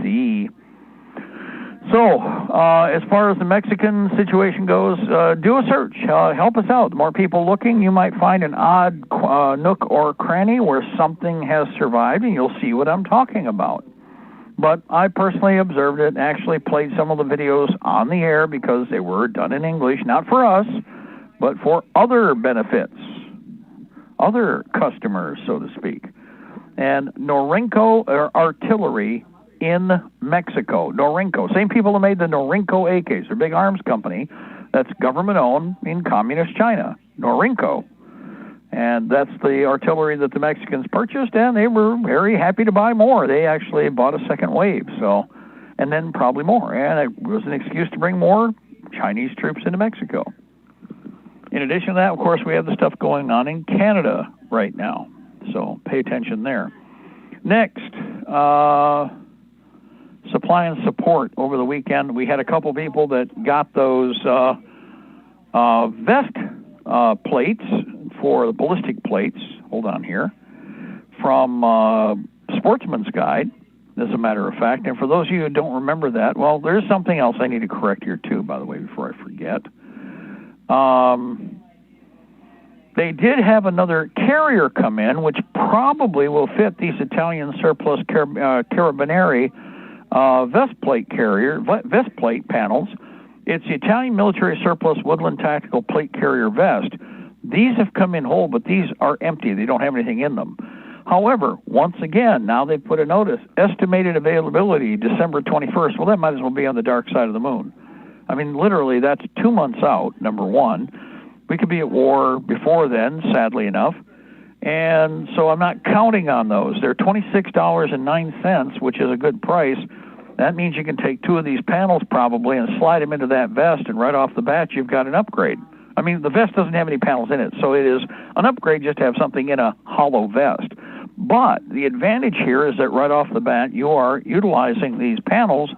See. So, as far as the Mexican situation goes, do a search. Help us out. The more people looking, you might find an odd nook or cranny where something has survived, and you'll see what I'm talking about. But I personally observed it and actually played some of the videos on the air because they were done in English, not for us, but for other benefits, other customers, so to speak. And Norinco artillery in Mexico. Norinco, same people who made the Norinco AKs. They're a big arms company that's government-owned in communist China. Norinco. And that's the artillery that the Mexicans purchased, and they were very happy to buy more. They actually bought a second wave, and then probably more. And it was an excuse to bring more Chinese troops into Mexico. In addition to that, of course, we have the stuff going on in Canada right now. So pay attention there. Next, supply and support. Over the weekend, we had a couple people that got those vest plates for the ballistic plates. Hold on here. From Sportsman's Guide, as a matter of fact. And for those of you who don't remember that, well, there's something else I need to correct here too, by the way, before I forget. They did have another carrier come in, which probably will fit these Italian surplus Carabinieri vest plate panels. It's the Italian military surplus woodland tactical plate carrier vest. These have come in whole, but these are empty. They don't have anything in them. However, once again, now they put a notice, estimated availability December 21st. Well, that might as well be on the dark side of the moon. I mean, literally, that's 2 months out, number one. We could be at war before then, sadly enough. And so I'm not counting on those. They're $26.09, which is a good price. That means you can take 2 of these panels probably and slide them into that vest, and right off the bat, you've got an upgrade. I mean, the vest doesn't have any panels in it, so it is an upgrade just to have something in a hollow vest. But the advantage here is that right off the bat, you are utilizing these panels,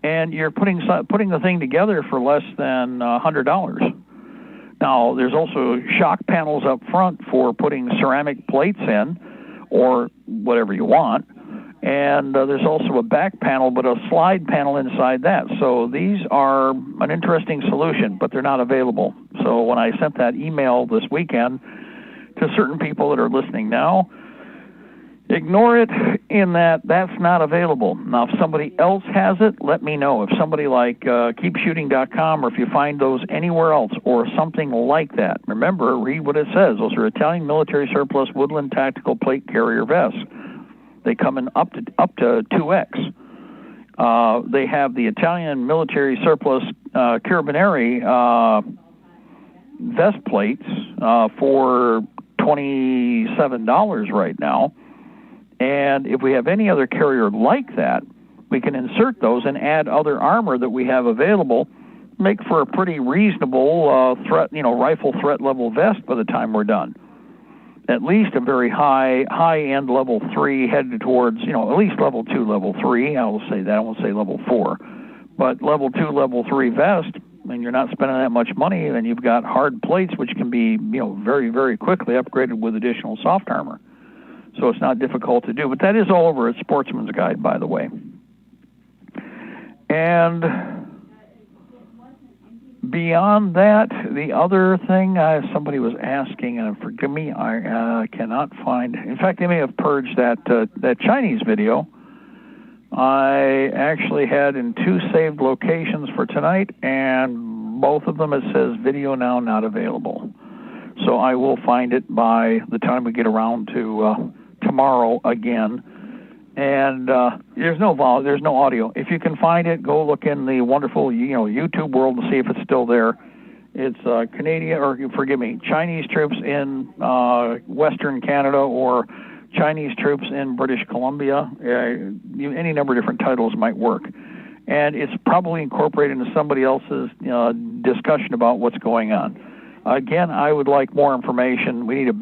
and you're putting the thing together for less than $100. Now, there's also shock panels up front for putting ceramic plates in, or whatever you want. And there's also a back panel, but a slide panel inside that. So these are an interesting solution, but they're not available. So when I sent that email this weekend to certain people that are listening now. Ignore it in that that's not available. Now, if somebody else has it, let me know. If somebody like keepshooting.com, or if you find those anywhere else or something like that, remember, read what it says. Those are Italian military surplus woodland tactical plate carrier vests. They come in up to 2X. They have the Italian military surplus carabinieri vest plates for $27 right now. And if we have any other carrier like that, we can insert those and add other armor that we have available, make for a pretty reasonable rifle threat level vest by the time we're done. At least a very high-end level 3 headed towards, at least level 2, level 3. I will say that. I won't say level 4. But level 2, level 3 vest, and you're not spending that much money, then you've got hard plates, which can be, very, very quickly upgraded with additional soft armor. So it's not difficult to do. But that is all over at Sportsman's Guide, by the way. And beyond that, the other thing somebody was asking, and forgive me, I cannot find. In fact, they may have purged that Chinese video. I actually had in 2 saved locations for tonight, and both of them it says video now not available. So I will find it by the time we get around to tomorrow again. And there's no audio. If you can find it, go look in the wonderful YouTube world and see if it's still there. It's Chinese troops in Western Canada or Chinese troops in British Columbia. Any number of different titles might work. And it's probably incorporated into somebody else's discussion about what's going on. Again, I would like more information. We need a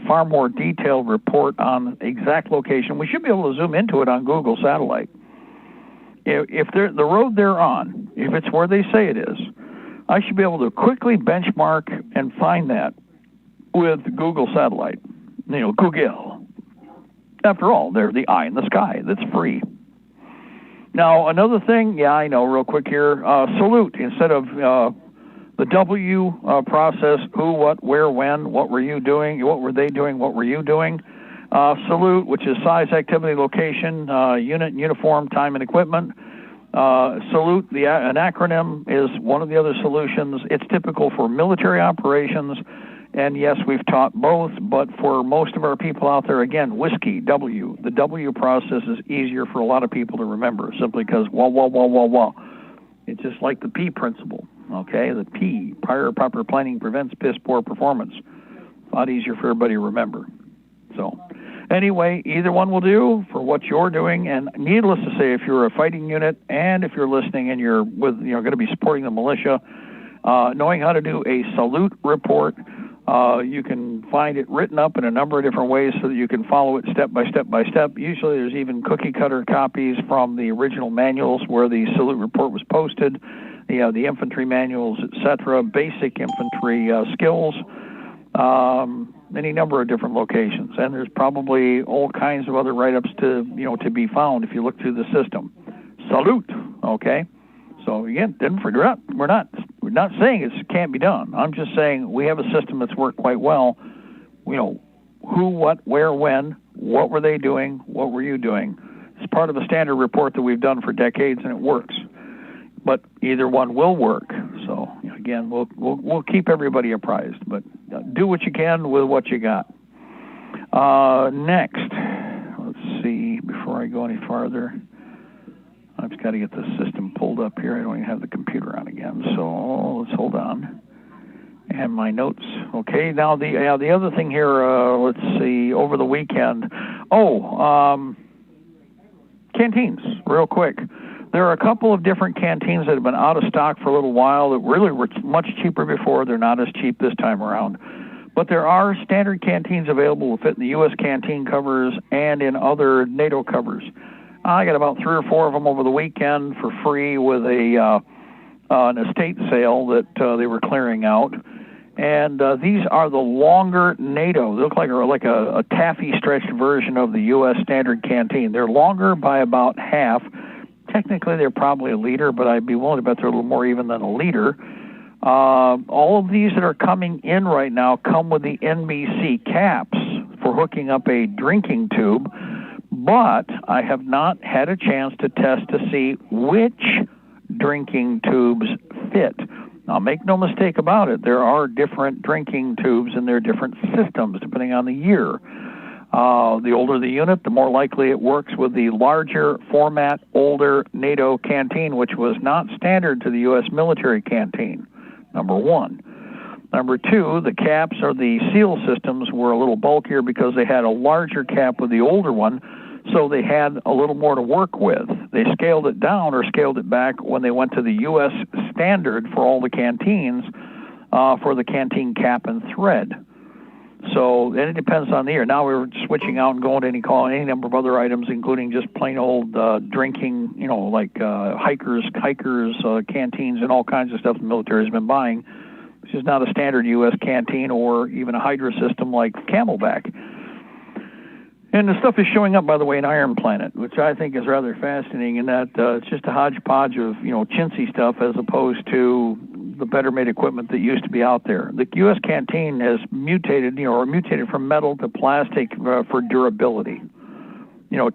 far more detailed report on exact location. We should be able to zoom into it on Google Satellite. If the road they're on, if it's where they say it is, I should be able to quickly benchmark and find that with Google Satellite. Google. After all, they're the eye in the sky. That's free. Now, another thing, I know, real quick here, salute instead of the W process, who, what, where, when, what were you doing, what were they doing, what were you doing. Salute, which is size, activity, location, unit, uniform, time, and equipment. Salute, an acronym, is one of the other solutions. It's typical for military operations, and yes, we've taught both, but for most of our people out there, again, whiskey, W. The W process is easier for a lot of people to remember, simply because, It's just like the P principle. Okay, the P, prior proper planning prevents piss poor performance. A lot easier for everybody to remember. So, anyway, either one will do for what you're doing. And needless to say, if you're a fighting unit and if you're listening and you're going to be supporting the militia, knowing how to do a salute report, you can find it written up in a number of different ways so that you can follow it step by step by step. Usually, there's even cookie cutter copies from the original manuals where the salute report was posted. The infantry manuals, etc., basic infantry skills, any number of different locations, and there's probably all kinds of other write-ups to be found if you look through the system. Salute, okay. So again, didn't forget, we're not saying it can't be done. I'm just saying we have a system that's worked quite well. Who, what, where, when, what were they doing, what were you doing? It's part of a standard report that we've done for decades, and it works. But either one will work. So again, we'll keep everybody apprised. But do what you can with what you got. Next, let's see. Before I go any farther, I've just got to get the system pulled up here. I don't even have the computer on again. So let's hold on. And my notes. Okay. Now the other thing here. Let's see. Over the weekend. Canteens. Real quick. There are a couple of different canteens that have been out of stock for a little while that really were much cheaper before. They're not as cheap this time around. But there are standard canteens available to fit in the U.S. canteen covers and in other NATO covers. I got about 3 or 4 of them over the weekend for free with an estate sale that they were clearing out. And these are the longer NATO. They look like a taffy stretched version of the U.S. standard canteen. They're longer by about half. Technically, they're probably a liter, but I'd be willing to bet they're a little more even than a liter. All of these that are coming in right now come with the NBC caps for hooking up a drinking tube, but I have not had a chance to test to see which drinking tubes fit. Now, make no mistake about it, there are different drinking tubes and there are different systems depending on the year. The older the unit, the more likely it works with the larger format, older NATO canteen, which was not standard to the U.S. military canteen, number one. Number two, the caps or the seal systems were a little bulkier because they had a larger cap with the older one, so they had a little more to work with. They scaled it down or scaled it back when they went to the U.S. standard for all the canteens for the canteen cap and thread. So and it depends on the year. Now we're switching out and going to any number of other items, including just plain old drinking, like hikers, canteens, and all kinds of stuff the military has been buying. This is not a standard U.S. canteen or even a Hydra system like Camelback. And the stuff is showing up, by the way, in Iron Planet, which I think is rather fascinating in that it's just a hodgepodge of, chintzy stuff as opposed to the better made equipment that used to be out there. The U.S. canteen has mutated from metal to plastic for durability.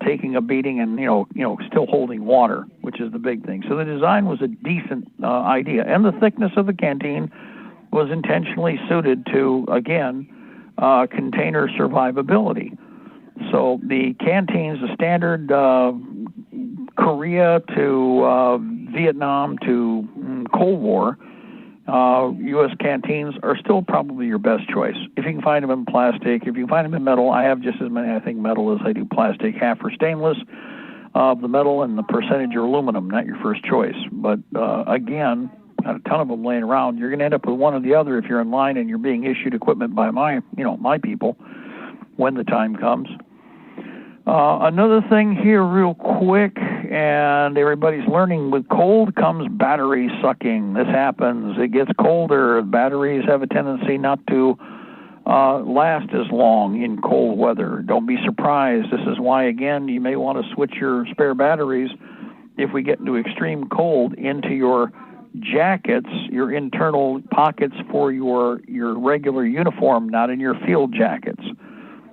Taking a beating and, still holding water, which is the big thing. So the design was a decent idea. And the thickness of the canteen was intentionally suited to, again, container survivability. So the canteens, the standard Korea to Vietnam to Cold War, U.S. canteens are still probably your best choice. If you can find them in plastic, if you can find them in metal, I have just as many, I think, metal as I do plastic, half for stainless of the metal and the percentage are aluminum, not your first choice. But again, got a ton of them laying around. You're going to end up with one or the other if you're in line and you're being issued equipment by my people when the time comes. Another thing here real quick, and everybody's learning, with cold comes battery sucking. This happens. It gets colder. Batteries have a tendency not to last as long in cold weather. Don't be surprised. This is why, again, you may want to switch your spare batteries if we get into extreme cold into your jackets, your internal pockets for your regular uniform, not in your field jackets.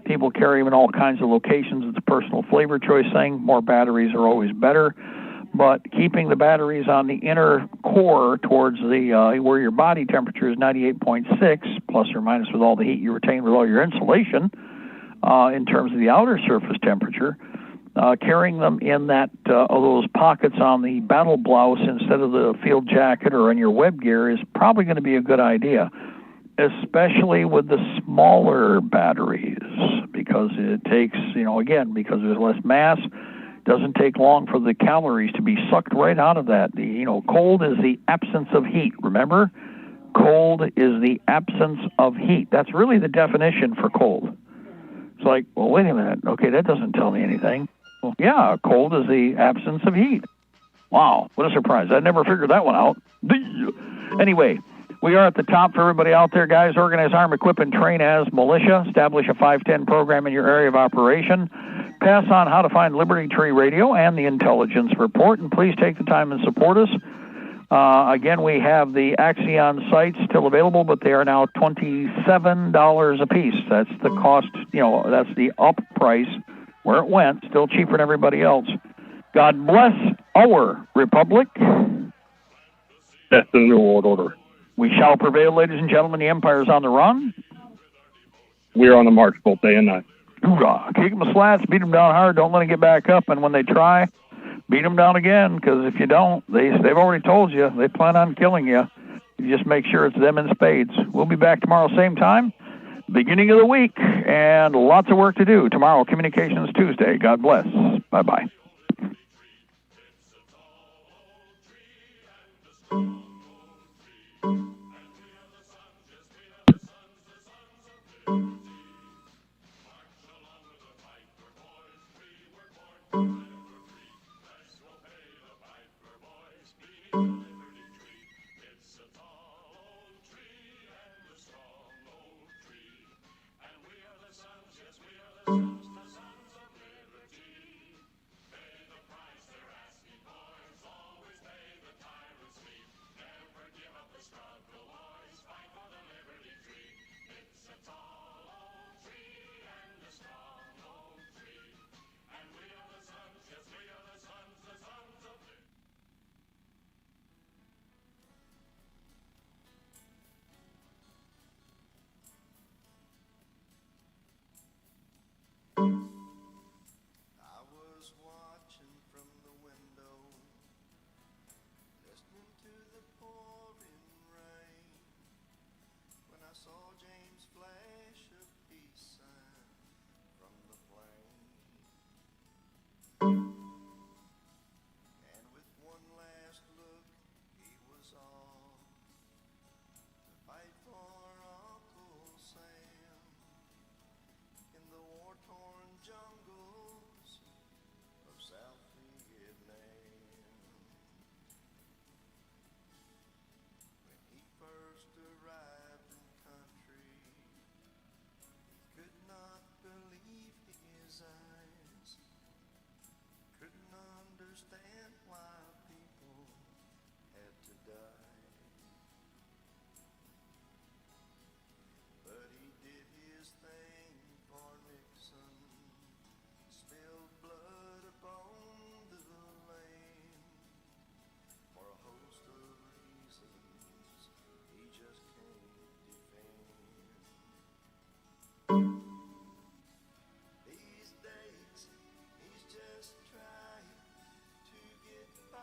People carry them in all kinds of locations. It's a personal flavor choice thing. More batteries are always better. But keeping the batteries on the inner core towards the where your body temperature is 98.6, plus or minus with all the heat you retain with all your insulation, in terms of the outer surface temperature, carrying them in those pockets on the battle blouse instead of the field jacket or on your web gear is probably going to be a good idea, especially with the smaller batteries, because it takes, because there's less mass, doesn't take long for the calories to be sucked right out of that. Cold is the absence of heat, remember? Cold is the absence of heat. That's really the definition for cold. It's like, well, wait a minute. Okay, that doesn't tell me anything. Well, yeah, cold is the absence of heat. Wow, what a surprise. I never figured that one out. Anyway, we are at the top for everybody out there, guys. Organize, arm, equip, and train as militia. Establish a 510 program in your area of operation. Pass on how to find Liberty Tree Radio and the Intelligence Report, and please take the time and support us. Again, we have the Axion sites still available, but they are now $27 a piece. That's the cost, that's the up price where it went, still cheaper than everybody else. God bless our republic. That's the New World Order. We shall prevail, ladies and gentlemen. The empire's on the run. We're on the march both day and night. Hoorah. Kick them the slats, beat them down hard, don't let them get back up, and when they try, beat them down again, because if you don't, they've already told you, they plan on killing you. You just make sure it's them in spades. We'll be back tomorrow, same time, beginning of the week, and lots of work to do. Tomorrow, Communications Tuesday. God bless. Bye-bye. understand why people had to die. But he did his thing for Nixon, spilled blood upon the land, for a host of reasons he just can't defend. These days he's just trying to get by,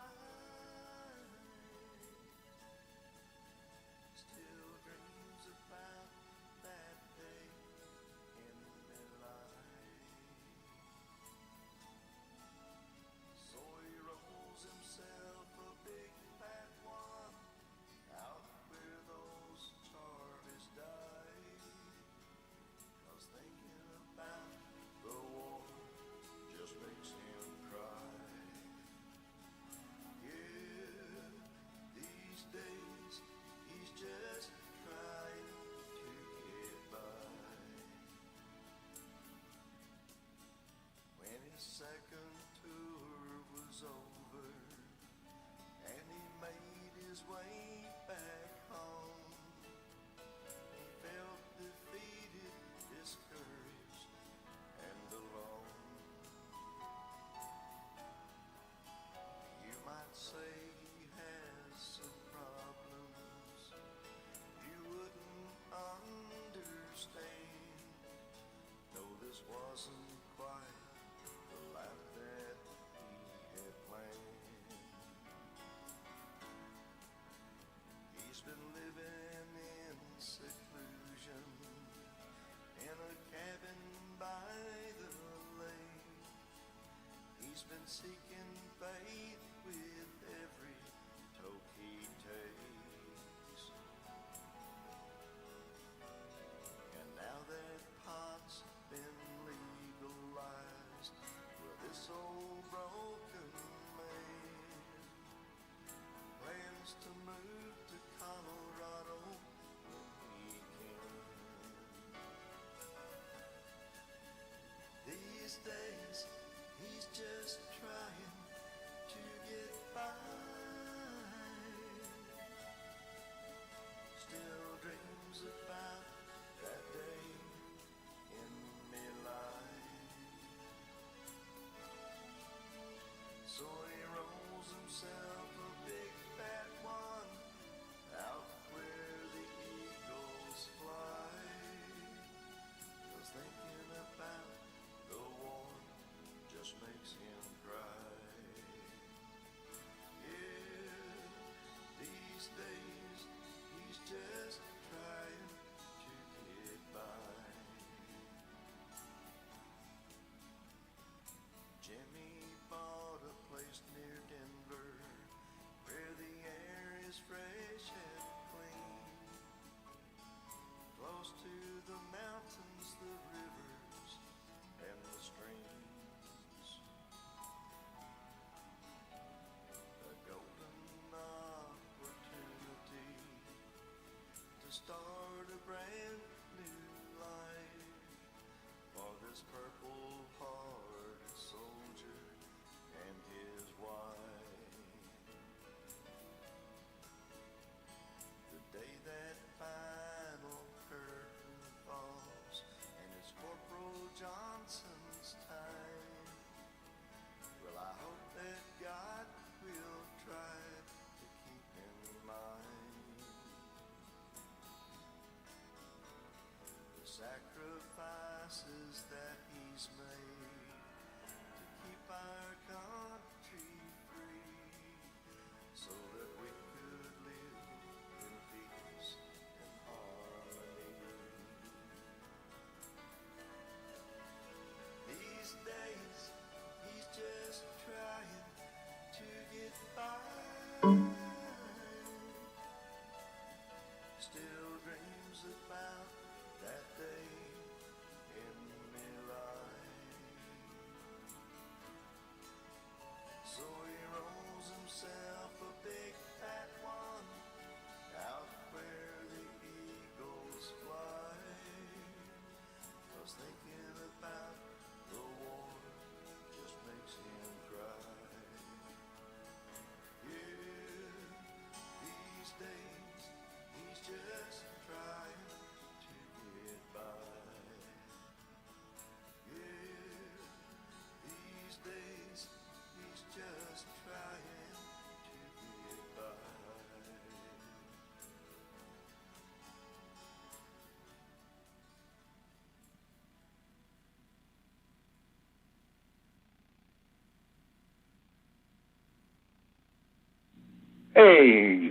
Hey,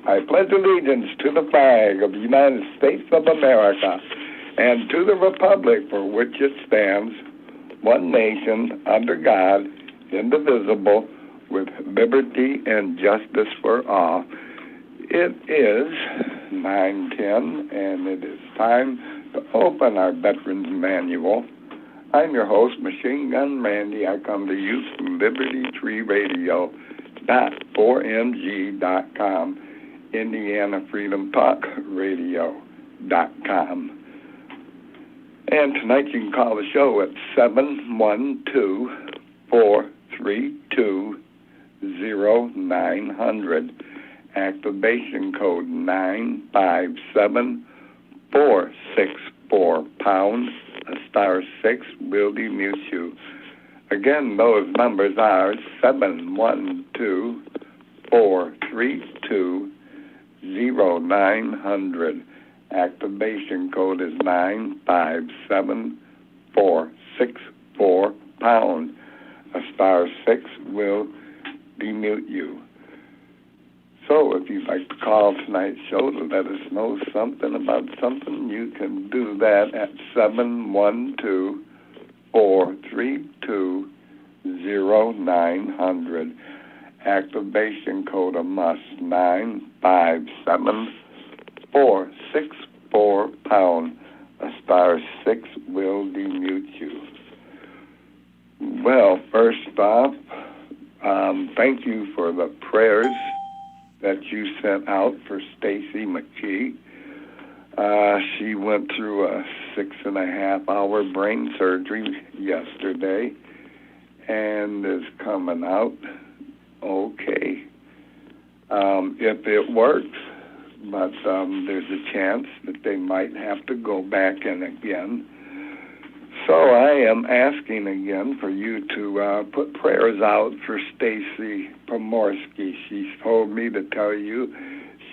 I pledge allegiance to the flag of the United States of America and to the republic for which it stands, one nation, under God, indivisible, with liberty and justice for all. It is 9:10, and it is time to open our Veterans Manual. I'm your host, Machine Gun Randy. I come to you from Libertytreeradio.4mg.com, IndianaFreedomTalkRadio.com. And tonight you can call the show at 712-432-0900. Activation code 957464 *6 will demute you. Again, those numbers are 712-432-0900. Activation code is 957464 *6 will demute you. So if you'd like to call tonight's show to let us know something about something, you can do that at 712-432-0900. Activation code of must 957464 *6 will demute you. Well, first off, thank you for the prayers that you sent out for Stacy McKee. She went through a 6.5-hour brain surgery yesterday and is coming out okay. If it works, but there's a chance that they might have to go back in again. So I am asking again for you to put prayers out for Stacy Pomorsky. She's told me to tell you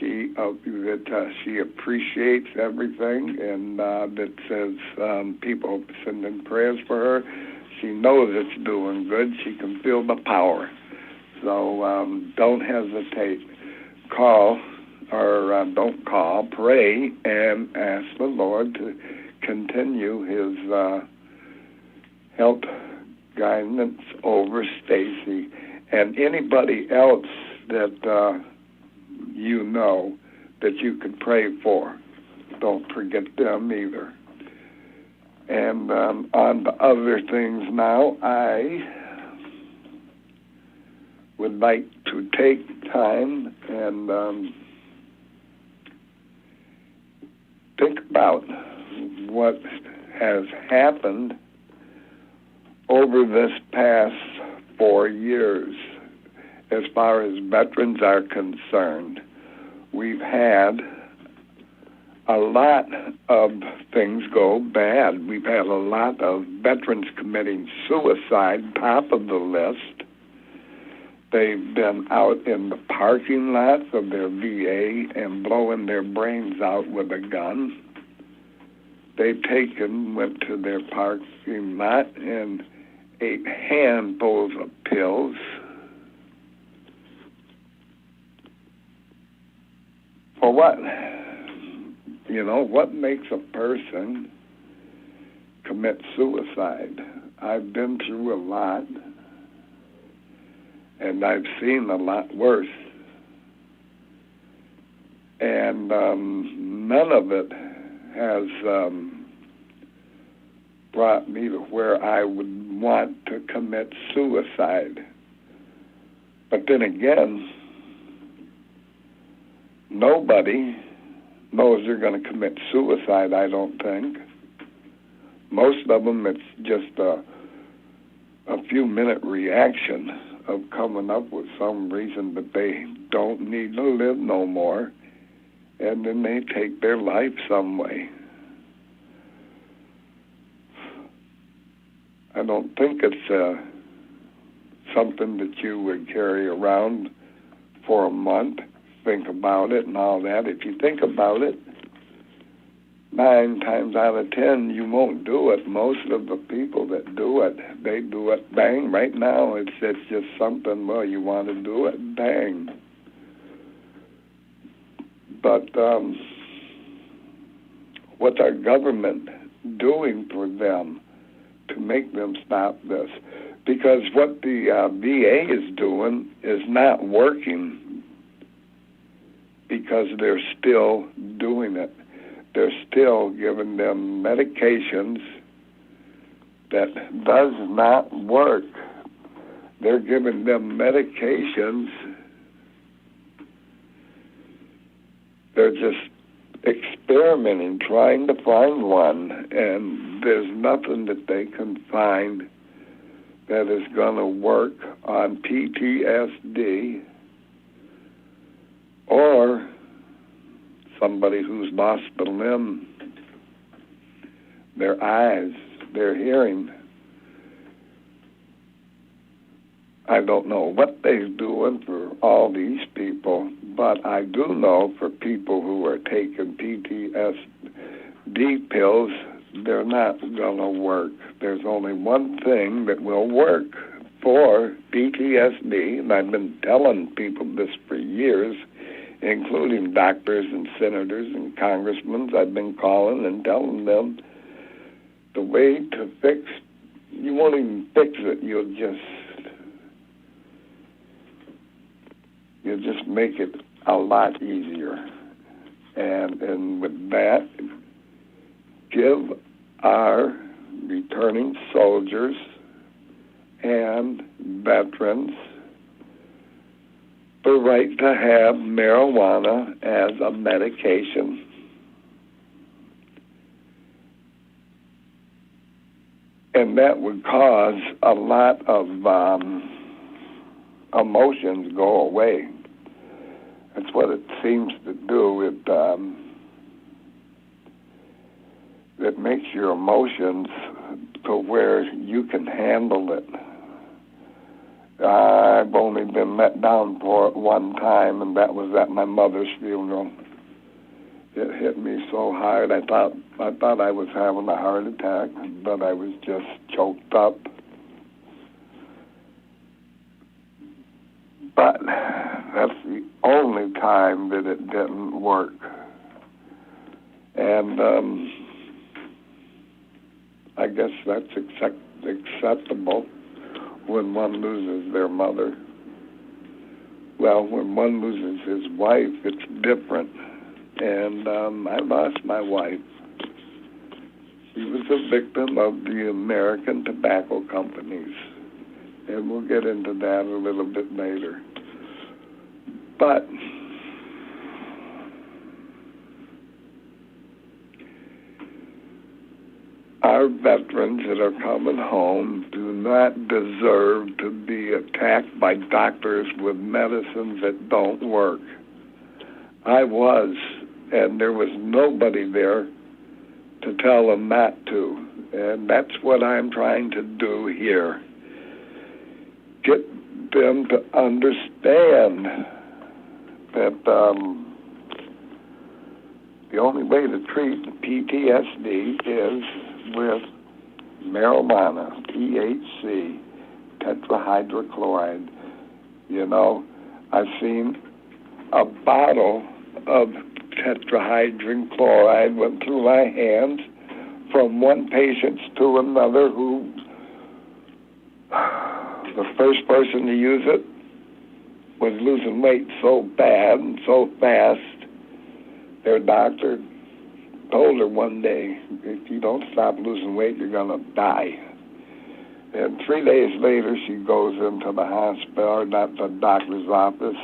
that she appreciates everything and that says people sending prayers for her. She knows it's doing good. She can feel the power. So don't hesitate. Don't call. Pray and ask the Lord to continue His help guidance over Stacy and anybody else that you know that you could pray for. Don't forget them either. And on to other things now, I would like to take time and think about what has happened over this past 4 years. As far as veterans are concerned, we've had a lot of things go bad. We've had a lot of veterans committing suicide, top of the list. They've been out in the parking lots of their VA and blowing their brains out with a gun. They've went to their parking lot and ate handfuls of pills. For what? What makes a person commit suicide? I've been through a lot, and I've seen a lot worse. And none of it has brought me to where I would want to commit suicide. But then again, nobody knows they're going to commit suicide, I don't think. Most of them, it's just a few-minute reaction of coming up with some reason that they don't need to live no more, and then they take their life some way. I don't think it's something that you would carry around for a month, think about it and all that. If you think about it, 9 times out of 10, you won't do it. Most of the people that do it, they do it, bang, right now. It's just something, well, you want to do it, bang. But what's our government doing for them to make them stop this? Because what the VA is doing is not working because they're still doing it. They're still giving them medications that does not work. They're giving them medications. They're just experimenting, trying to find one, and there's nothing that they can find that is going to work on PTSD or somebody who's lost a limb, their eyes, their hearing. I don't know what they're doing for all these people, but I do know for people who are taking PTSD pills, they're not going to work. There's only one thing that will work for PTSD, and I've been telling people this for years, including doctors and senators and congressmen. I've been calling and telling them the way to fix, you won't even fix it, you'll just make it a lot easier. And with that, give our returning soldiers and veterans the right to have marijuana as a medication. And that would cause a lot of emotions go away. That's what it seems to do. It makes your emotions to where you can handle it. I've only been let down for it one time, and that was at my mother's funeral. It hit me so hard. I thought I was having a heart attack, but I was just choked up. But that's the only time that it didn't work. And I guess that's acceptable when one loses their mother. Well, when one loses his wife, it's different. And I lost my wife. She was a victim of the American tobacco companies. And we'll get into that a little bit later. But our veterans that are coming home do not deserve to be attacked by doctors with medicines that don't work. I was, and there was nobody there to tell them not to. And that's what I'm trying to do here. Get them to understand that the only way to treat PTSD is with marijuana, THC, tetrahydrochloride. You know, I've seen a bottle of tetrahydrochloride went through my hands from one patient to another who, the first person to use it was losing weight so bad and so fast, their doctor told her one day, if you don't stop losing weight, you're going to die. And 3 days later, she goes into the hospital, or not the doctor's office,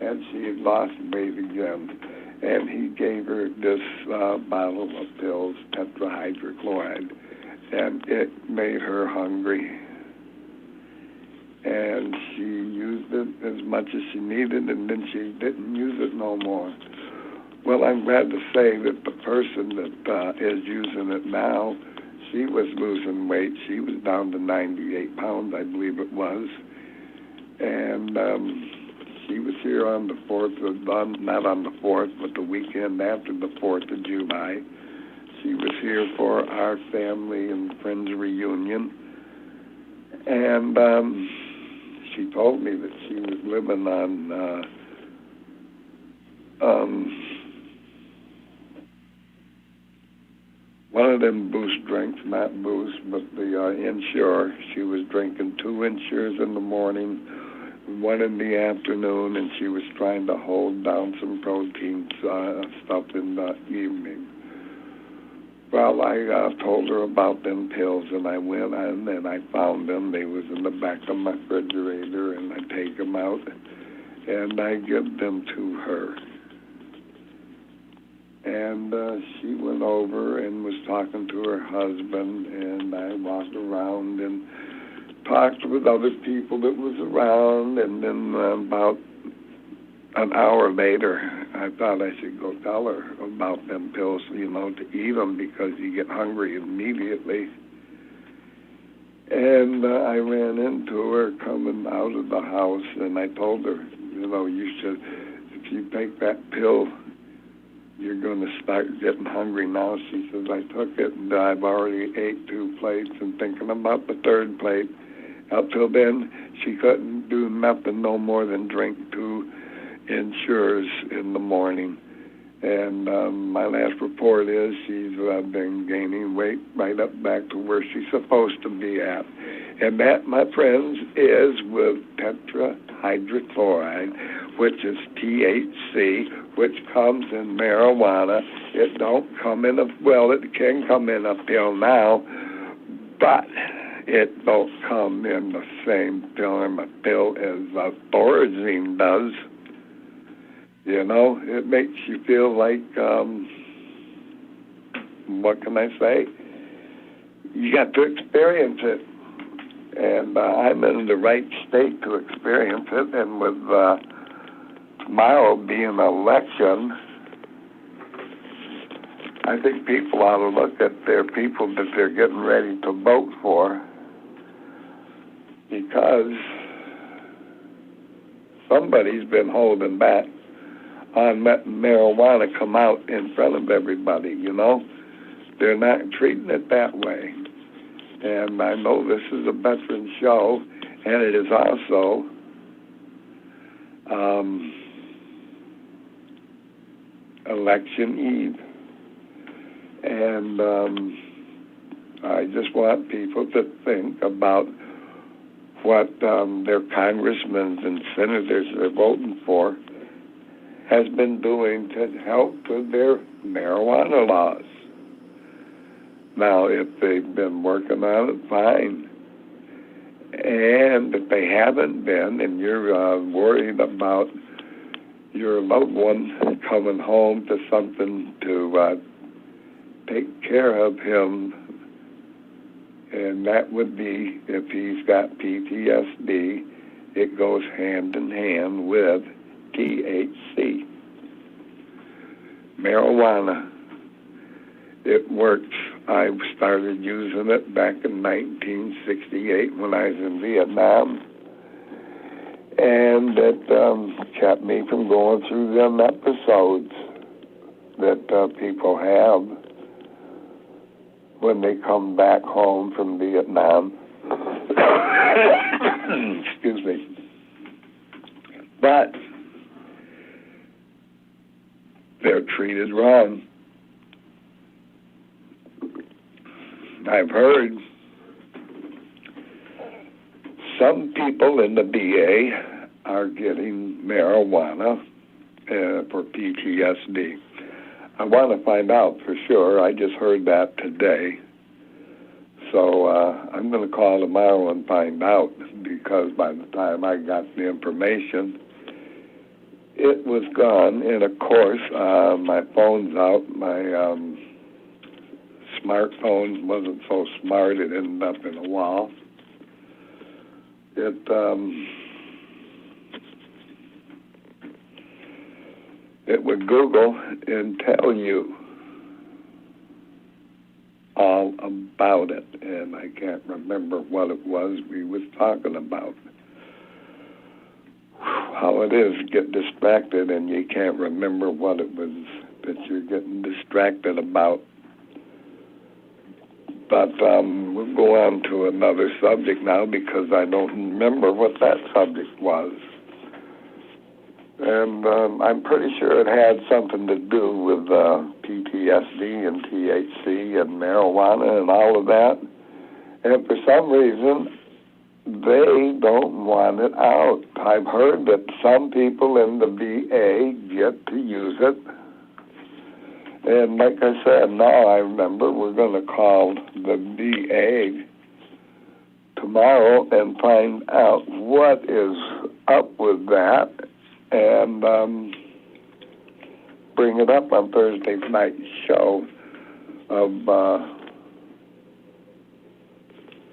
and she had lost weight again. And he gave her this bottle of pills, tetrahydrochloride, and it made her hungry. And she used it as much as she needed, and then she didn't use it no more. Well, I'm glad to say that the person that is using it now, she was losing weight. She was down to 98 pounds, I believe it was. And she was here on the 4th of, not on the 4th, but the weekend after the 4th of July. She was here for our family and friends reunion. And she told me that she was living on one of them Boost drinks, not Boost, but the Ensure. She was drinking 2 Ensures in the morning, 1 in the afternoon, and she was trying to hold down some protein stuff in the evening. Well, I told her about them pills, and I went in and I found them. They was in the back of my refrigerator, and I take them out, and I give them to her. And she went over and was talking to her husband, and I walked around and talked with other people that was around, and then about an hour later, I thought I should go tell her about them pills, to eat them because you get hungry immediately. And I ran into her coming out of the house, and I told her, you should, if you take that pill, you're going to start getting hungry now. She says, I took it, and I've already ate 2 plates and thinking about the 3rd plate. Up till then, she couldn't do nothing no more than drink 2 Ensures in the morning. And my last report is she's been gaining weight right up back to where she's supposed to be at. And that, my friends, is with tetrahydrochloride, which is THC, which comes in marijuana. It don't come in it can come in a pill now, but it don't come in the same form of pill as Thorazine does. It makes you feel like, what can I say? You got to experience it. And I'm in the right state to experience it. And with tomorrow being an election, I think people ought to look at their people that they're getting ready to vote for, because somebody's been holding back on letting marijuana come out in front of everybody, They're not treating it that way. And I know this is a veteran show, and it is also election eve. And I just want people to think about what their congressmen and senators are voting for has been doing to help with their marijuana laws. Now, if they've been working on it, fine. And if they haven't been, and you're worried about your loved one coming home to something to take care of him, and that would be if he's got PTSD, it goes hand in hand with THC. Marijuana, it works. I started using it back in 1968 when I was in Vietnam, and it kept me from going through them episodes that people have when they come back home from Vietnam. Excuse me. But they're treated wrong. I've heard some people in the VA are getting marijuana for PTSD. I want to find out for sure. I just heard that today. So I'm going to call tomorrow and find out, because by the time I got the information, it was gone. And, of course, my phone's out. My smartphone wasn't so smart. It ended up in a wall. It would Google and tell you all about it, and I can't remember what it was we was talking about. How it is, get distracted and you can't remember what it was that you're getting distracted about. But we'll go on to another subject now, because I don't remember what that subject was. And I'm pretty sure it had something to do with PTSD and THC and marijuana and all of that. And for some reason, they don't want it out. I've heard that some people in the VA get to use it. And like I said, now I remember we're going to call the VA tomorrow and find out what is up with that and bring it up on Thursday night's show of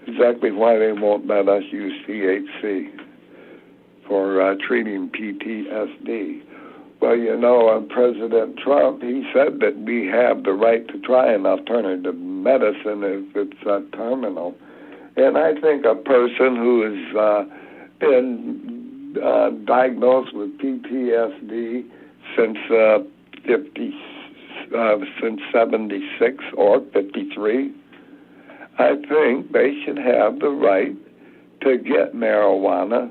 exactly why they won't let us use THC for treating PTSD. Well, you know, President Trump, he said that we have the right to try an alternative medicine if it's terminal. And I think a person who has been diagnosed with PTSD since since 76 or 53, I think they should have the right to get marijuana,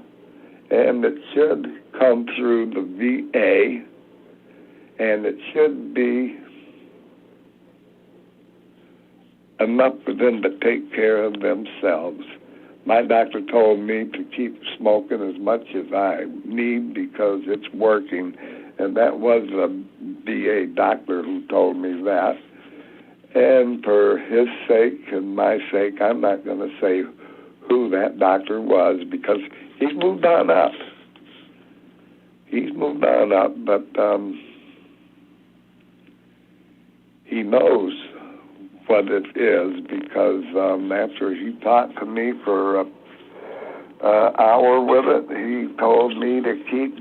and it should come through the VA, and it should be enough for them to take care of themselves. My doctor told me to keep smoking as much as I need because it's working, and that was a VA doctor who told me that. And for his sake and my sake, I'm not going to say who that doctor was because he's moved on up. He's moved on up, but he knows what it is because after he talked to me for an hour with it, he told me to keep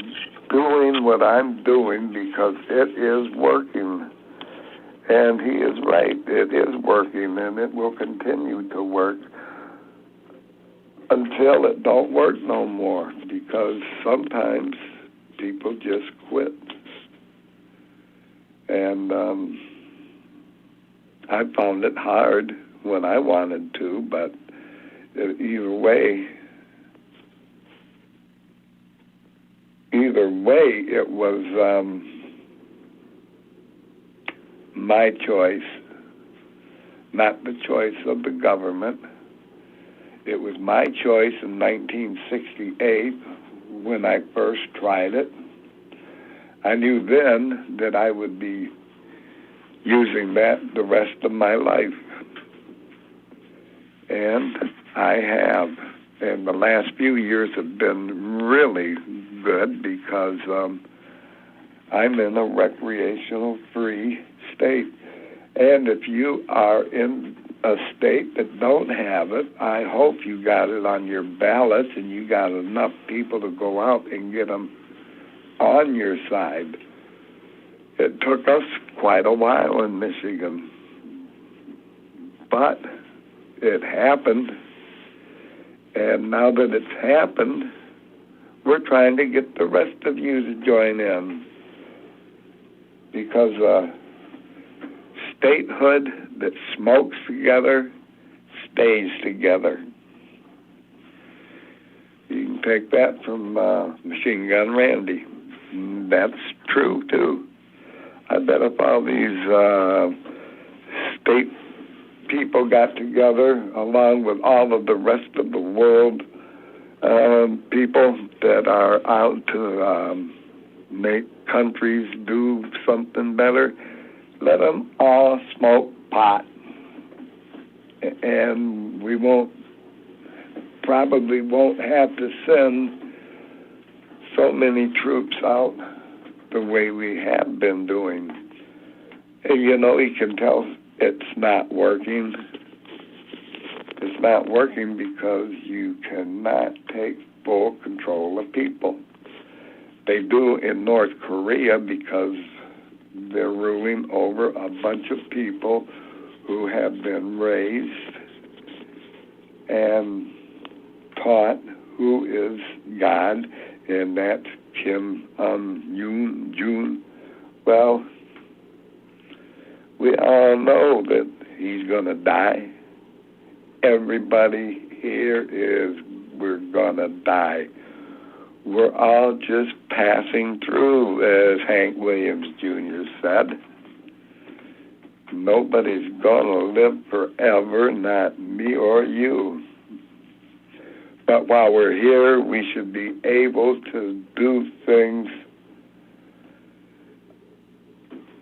doing what I'm doing because it is working. And he is right. It is working, and it will continue to work until it don't work no more because sometimes people just quit. And I found it hard when I wanted to, but either way, it was my choice, not the choice of the government. It was my choice in 1968 when I first tried it. I knew then that I would be using that the rest of my life. And I have. And the last few years have been really good because I'm in a recreational-free state. And if you are in a state that don't have it, I hope you got it on your ballot and you got enough people to go out and get them on your side. It took us quite a while in Michigan, but it happened. And now that it's happened, we're trying to get the rest of you to join in because statehood that smokes together stays together. You can take that from Machine Gun Randy. That's true, too. I bet if all these state people got together, along with all of the rest of the world people that are out to make countries do something better, let them all smoke pot. And we probably won't have to send so many troops out the way we have been doing. And you know, you can tell it's not working. It's not working because you cannot take full control of people. They do in North Korea because they're ruling over a bunch of people who have been raised and taught who is God, and that's Kim Jong. Well, we all know that he's going to die. Everybody here we're going to die. we're all just passing through, as Hank Williams Jr. said. Nobody's going to live forever, not me or you. But while we're here, we should be able to do things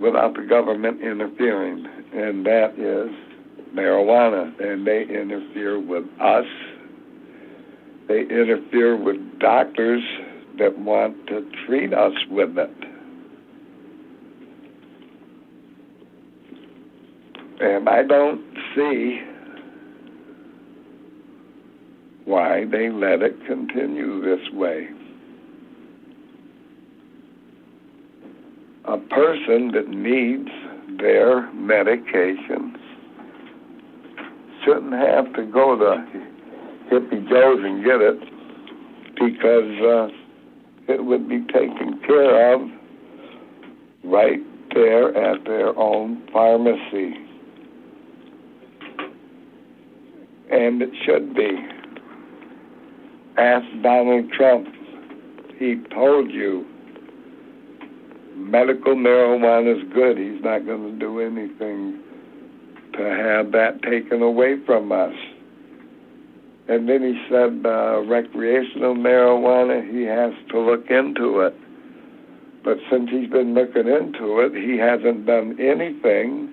without the government interfering, and that is marijuana. And they interfere with us. They interfere with doctors that want to treat us with it. And I don't see why they let it continue this way. A person that needs their medication shouldn't have to go to Hippie Joe's and get it, because it would be taken care of right there at their own pharmacy. And it should be. Ask Donald Trump. He told you medical marijuana is good. He's not going to do anything to have that taken away from us. And then he said recreational marijuana, he has to look into it. But since he's been looking into it, he hasn't done anything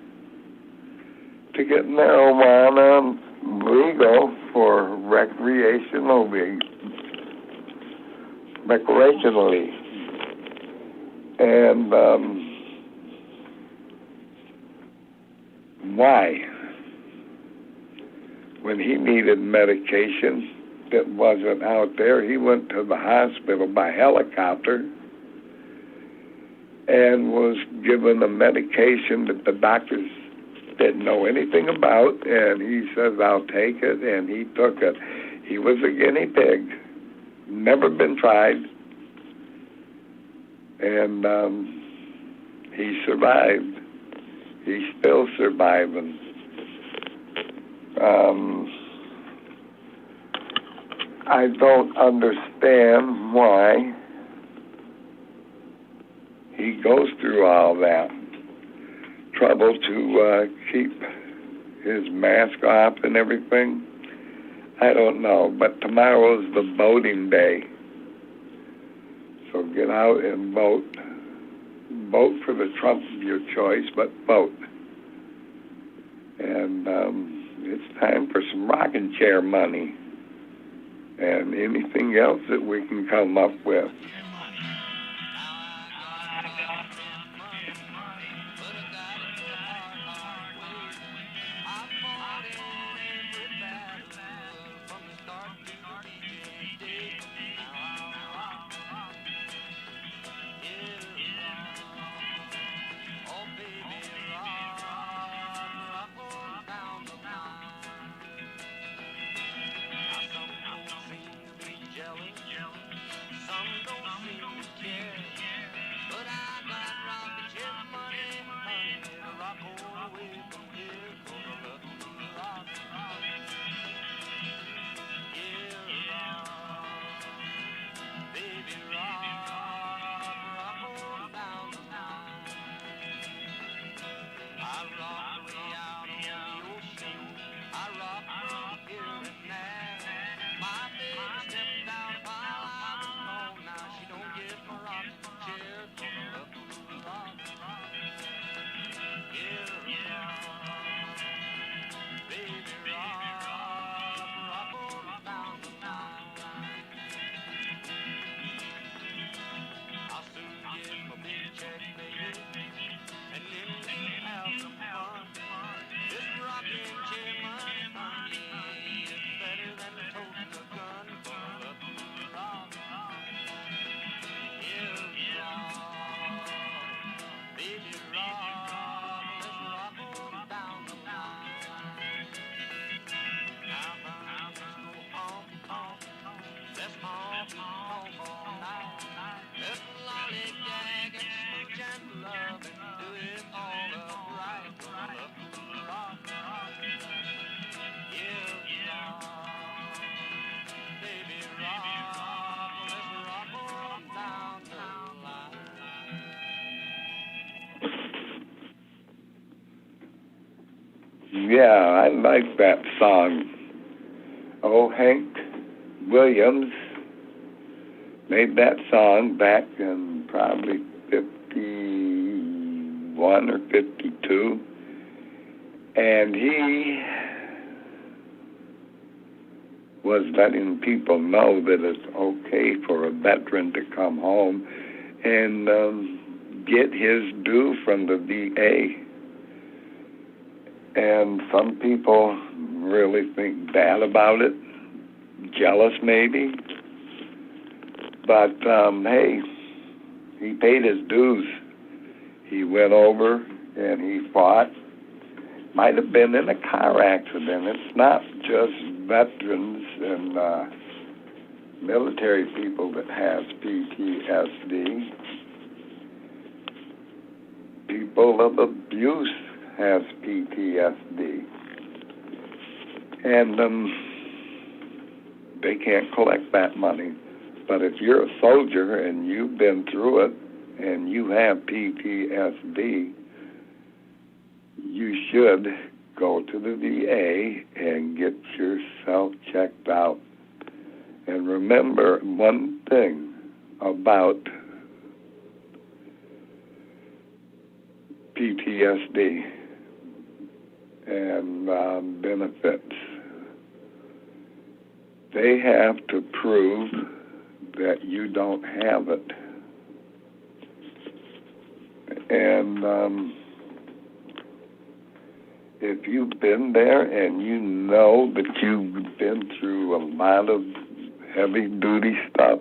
to get marijuana legal for recreationally. And why? When he needed medication that wasn't out there, he went to the hospital by helicopter and was given a medication that the doctors didn't know anything about, and he says, I'll take it, and he took it. He was a guinea pig, never been tried, and he survived. He's still surviving. I don't understand why he goes through all that trouble to keep his mask off and everything. I don't know, but tomorrow is the voting day. So get out and vote. Vote for the Trump of your choice, but vote. And it's time for some rocking chair money and anything else that we can come up with. Yeah, I like that song. Oh, Hank Williams made that song back in probably 51 or 52. And he was letting people know that it's okay for a veteran to come home and get his due from the VA. And some people really think bad about it, jealous maybe. But, hey, he paid his dues. He went over and he fought. Might have been in a car accident. It's not just veterans and military people that has PTSD. People of abuse has PTSD. And they can't collect that money. But if you're a soldier and you've been through it and you have PTSD, you should go to the VA and get yourself checked out. And remember one thing about PTSD and benefits. They have to prove that you don't have it. And if you've been there and you know that you've been through a lot of heavy-duty stuff,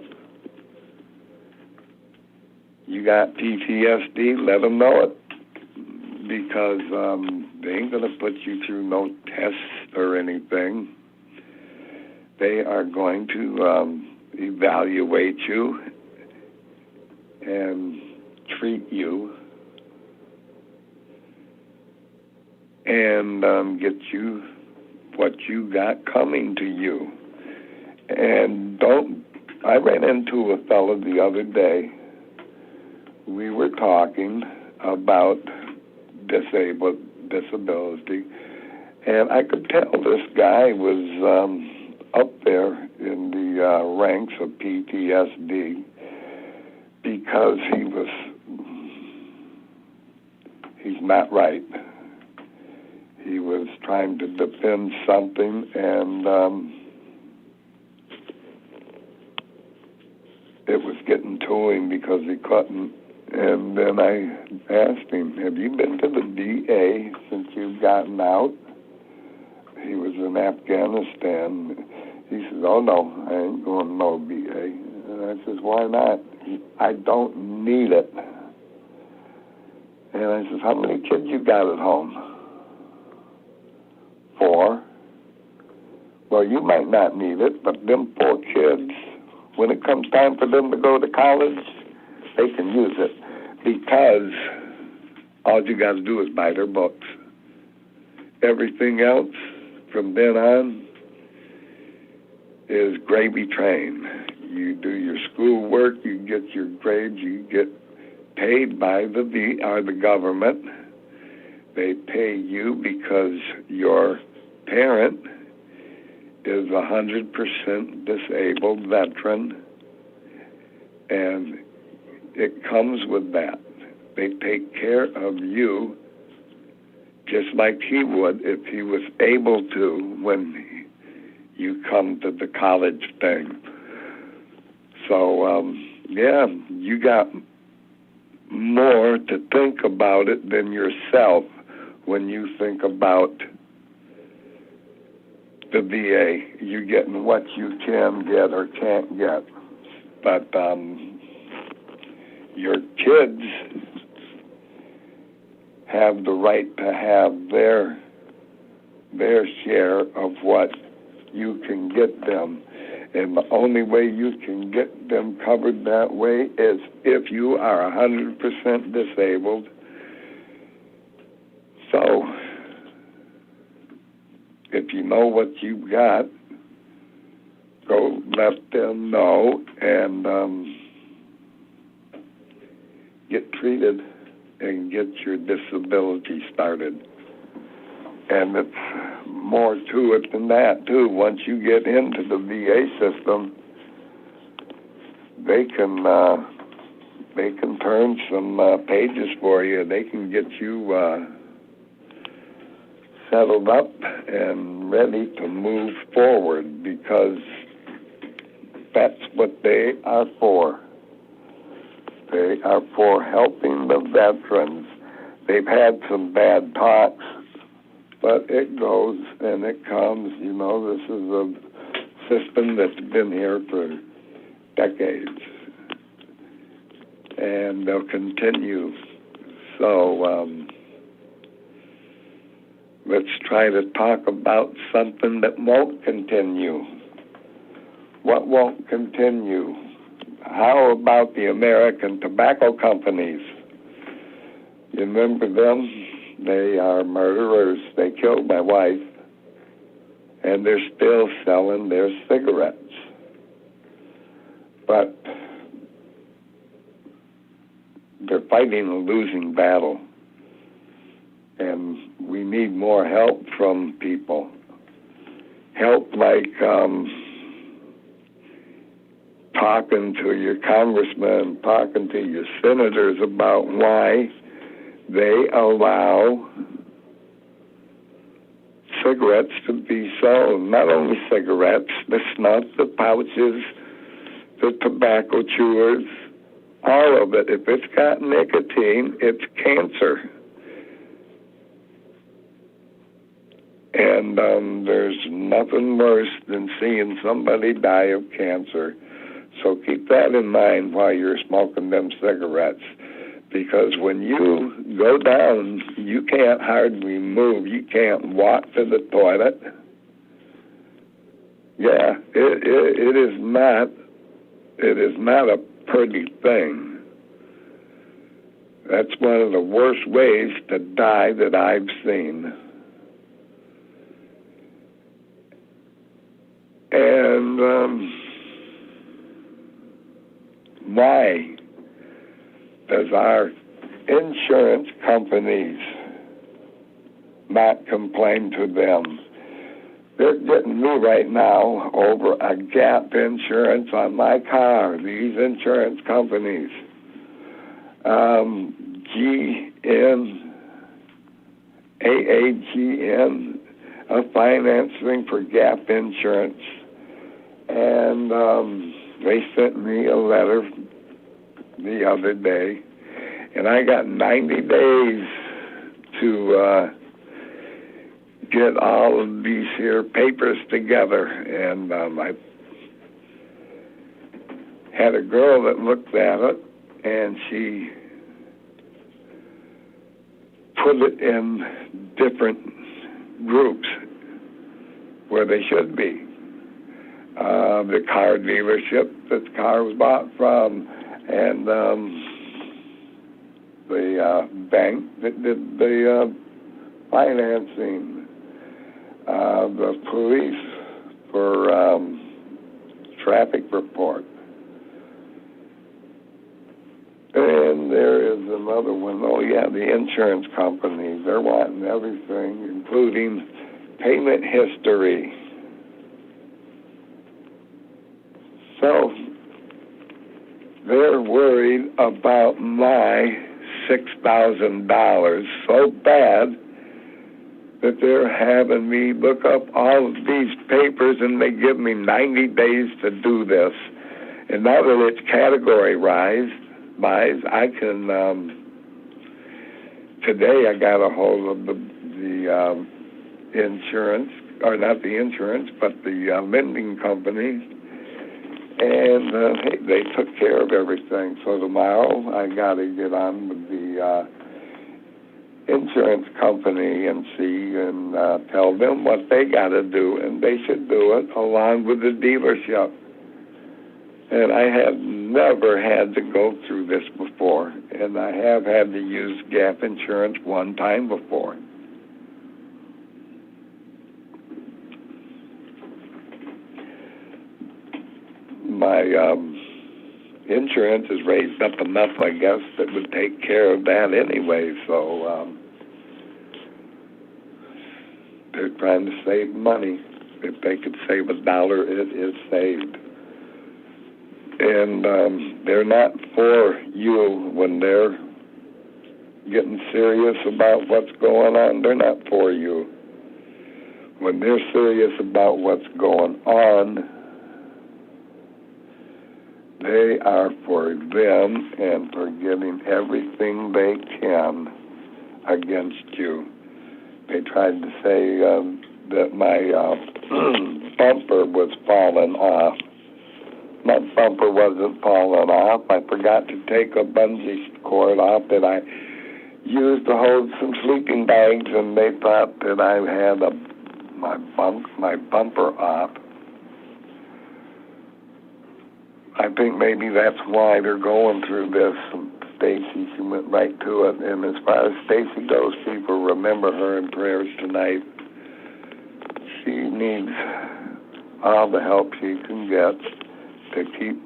you got PTSD, let them know it. Because they ain't going to put you through no tests or anything. They are going to evaluate you and treat you and get you what you got coming to you. And I ran into a fellow the other day. We were talking about disability, and I could tell this guy was up there in the ranks of PTSD because he's not right. He was trying to defend something, and it was getting to him because he couldn't. And then I asked him, have you been to the VA since you've gotten out? He was in Afghanistan. He says, oh, no, I ain't going to no VA. And I says, why not? I don't need it. And I says, how many kids you got at home? 4. Well, you might not need it, but them 4 kids, when it comes time for them to go to college, they can use it, because all you got to do is buy their books. Everything else from then on is gravy train. You do your school work, you get your grades, you get paid by the government. They pay you because your parent is 100% disabled veteran, and it comes with that. They take care of you just like he would if he was able to when you come to the college thing. So, yeah, you got more to think about it than yourself when you think about the VA. You're getting what you can get or can't get. But your kids have the right to have their share of what you can get them. And the only way you can get them covered that way is if you are 100% disabled. So, if you know what you've got, go let them know and get treated and get your disability started. And it's more to it than that, too. Once you get into the VA system, they can turn some pages for you. They can get you settled up and ready to move forward, because that's what they are for. They are for helping the veterans. They've had some bad talks, but it goes and it comes. You know, this is a system that's been here for decades, and they'll continue. So let's try to talk about something that won't continue. What won't continue? How about the American tobacco companies? You remember them? They are murderers. They killed my wife, and they're still selling their cigarettes. But they're fighting a losing battle, and we need more help from people. Help like talking to your congressman, talking to your senators about why they allow cigarettes to be sold. Not only cigarettes, the snuff, the pouches, the tobacco chewers, all of it. If it's got nicotine, it's cancer. And there's nothing worse than seeing somebody die of cancer. So keep that in mind while you're smoking them cigarettes. Because when you go down, you can't hardly move. You can't walk to the toilet. Yeah, it is not a pretty thing. That's one of the worst ways to die that I've seen. And why does our insurance companies not complain to them? They're getting me right now over a gap insurance on my car, these insurance companies. AAGN, a financing for gap insurance. And they sent me a letter the other day, and I got 90 days to get all of these here papers together. And I had a girl that looked at it, and she put it in different groups where they should be. The car dealership that the car was bought from, and the bank that did the financing, the police for traffic report. And there is another one. Oh, yeah, the insurance companies. They're wanting everything, including payment history. So they're worried about my $6,000 so bad that they're having me look up all of these papers, and they give me 90 days to do this. And now that it's categorized, I can, today I got a hold of the insurance, or not the insurance, but the lending company, and they took care of everything. So tomorrow I got to get on with the insurance company and see and tell them what they got to do, and they should do it along with the dealership. And I have never had to go through this before, and I have had to use gap insurance one time before. My insurance is raised up enough, I guess, that would take care of that anyway. So They're trying to save money. If they could save $1, it is saved. And they're not for you when they're getting serious about what's going on. They're not for you. When they're serious about what's going on, they are for them and for getting everything they can against you. They tried to say that my bumper was falling off. My bumper wasn't falling off. I forgot to take a bungee cord off that I used to hold some sleeping bags, and they thought that I had my bumper off. I think maybe that's why they're going through this. Stacy, she went right to it. And as far as Stacy goes, people remember her in prayers tonight. She needs all the help she can get to keep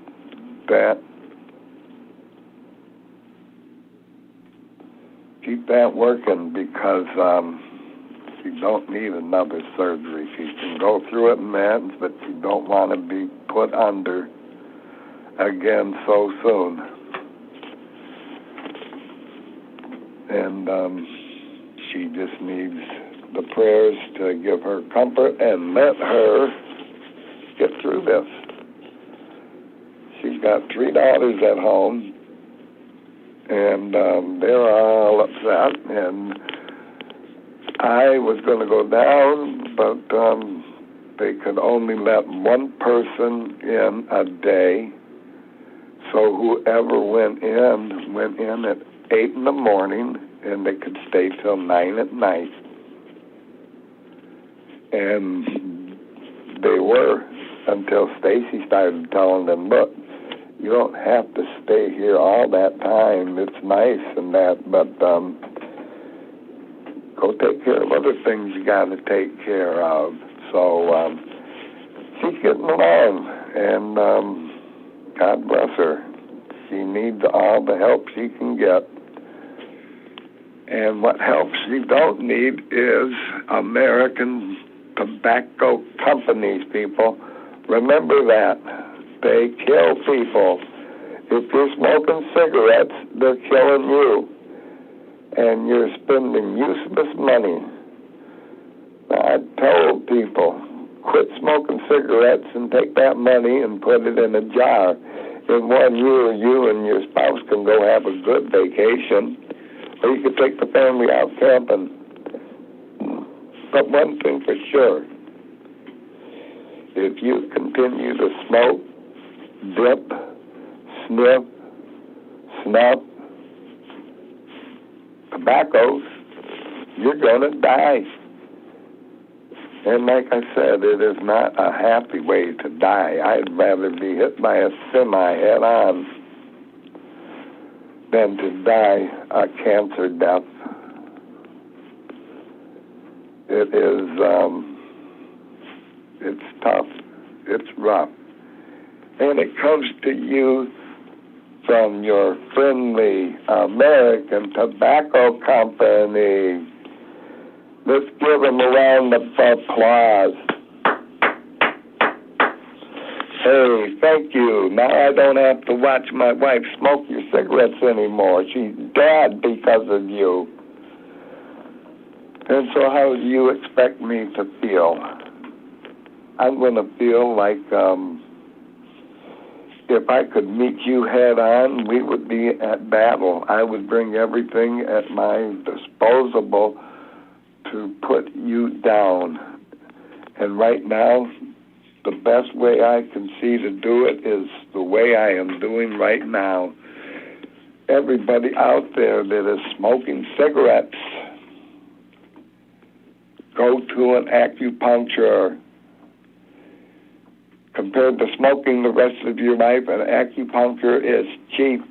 that working, because she don't need another surgery. She can go through it in meds, but she don't want to be put under again so soon. And she just needs the prayers to give her comfort and let her get through this. She's got 3 daughters at home, and they're all upset. And I was going to go down, but they could only let one person in a day. So whoever went in at 8 in the morning, and they could stay till 9 at night. And they were, until Stacy started telling them, look, you don't have to stay here all that time. It's nice and that, but go take care of other things you got to take care of. So she's getting along, and God bless her. She needs all the help she can get. And what help she don't need is American tobacco companies, people. Remember that. They kill people. If you're smoking cigarettes, they're killing you. And you're spending useless money. I told people, quit smoking cigarettes and take that money and put it in a jar. In 1 year, you and your spouse can go have a good vacation. Or you could take the family out camping. But one thing for sure, if you continue to smoke, dip, sniff, snuff, tobaccos, you're going to die. And like I said, it is not a happy way to die. I'd rather be hit by a semi head on than to die a cancer death. It is, it's tough. It's rough. And it comes to you from your friendly American tobacco company. Let's give them a round of applause. Hey, thank you. Now I don't have to watch my wife smoke your cigarettes anymore. She's dead because of you. And so how do you expect me to feel? I'm going to feel like if I could meet you head on, we would be at battle. I would bring everything at my disposal to put you down. And right now, the best way I can see to do it is the way I am doing right now. Everybody out there that is smoking cigarettes, go to an acupuncture. Compared to smoking the rest of your life, an acupuncture is cheap.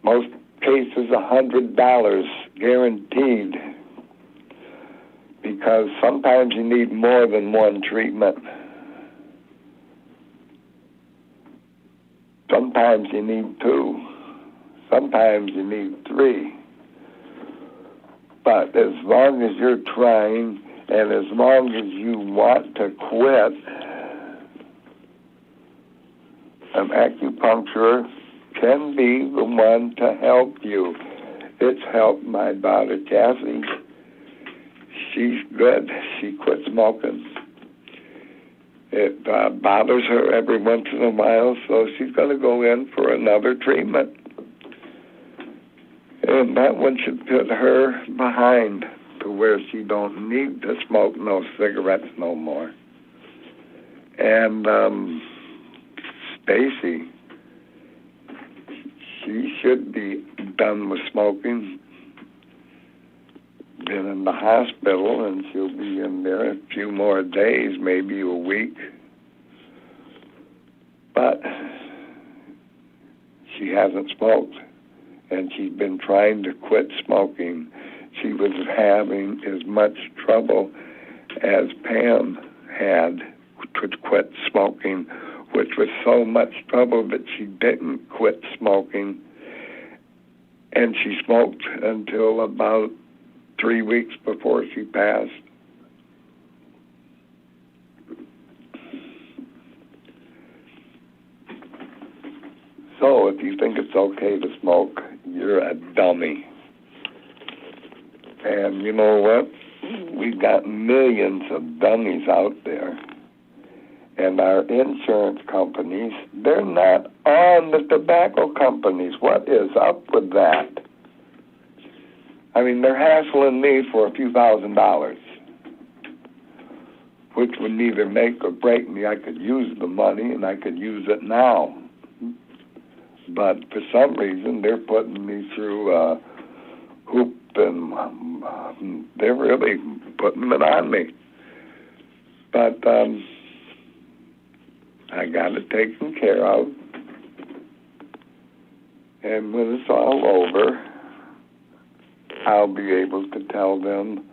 Most cases, $100 guaranteed. Because sometimes you need more than one treatment. Sometimes you need 2. Sometimes you need 3. But as long as you're trying and as long as you want to quit, an acupuncturist can be the one to help you. It's helped my daughter, Cassie. She's good. She quit smoking. It bothers her every once in a while, so she's going to go in for another treatment. And that one should put her behind to where she don't need to smoke no cigarettes no more. And Stacy, she should be done with smoking. Been in the hospital, and she'll be in there a few more days, maybe a week. But she hasn't smoked, and she's been trying to quit smoking. She was having as much trouble as Pam had to quit smoking, which was so much trouble that she didn't quit smoking. And she smoked until about 3 weeks before she passed. So if you think it's okay to smoke, you're a dummy. And you know what? We've got millions of dummies out there. And our insurance companies, they're not on the tobacco companies. What is up with that? I mean, they're hassling me for a few $1,000s, which would neither make or break me. I could use the money, and I could use it now. But for some reason, they're putting me through a hoop, and they're really putting it on me. But I got it taken care of. And when it's all over, I'll be able to tell them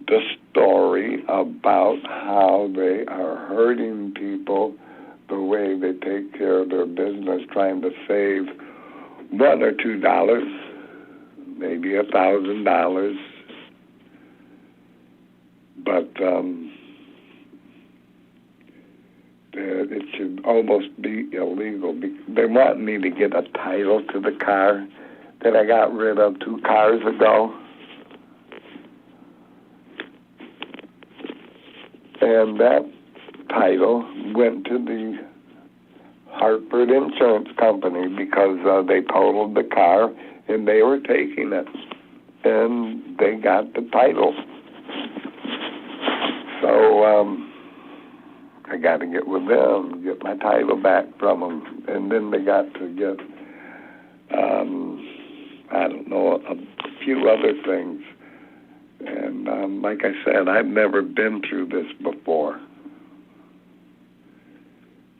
the story about how they are hurting people, the way they take care of their business, trying to save $1 or $2, maybe $1,000. But it should almost be illegal. They want me to get a title to the car that I got rid of 2 cars ago. And that title went to the Hartford Insurance Company because they totaled the car and they were taking it. And they got the title. So I got to get with them, get my title back from them. And then they got to get, I don't know, a few other things. And like I said, I've never been through this before.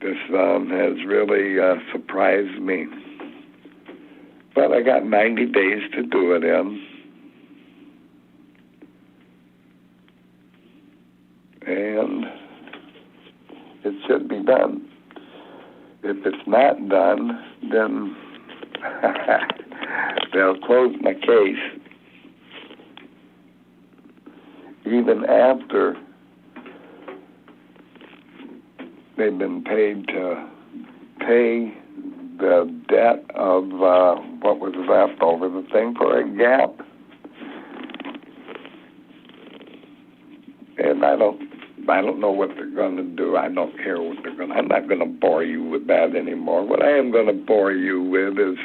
This has really surprised me. But I got 90 days to do it in. And it should be done. If it's not done, then they'll close my case. Even after they've been paid to pay the debt of what was left over the thing for a gap. And I don't know what they're going to do. I don't care what they're going to. I'm not going to bore you with that anymore. What I am going to bore you with is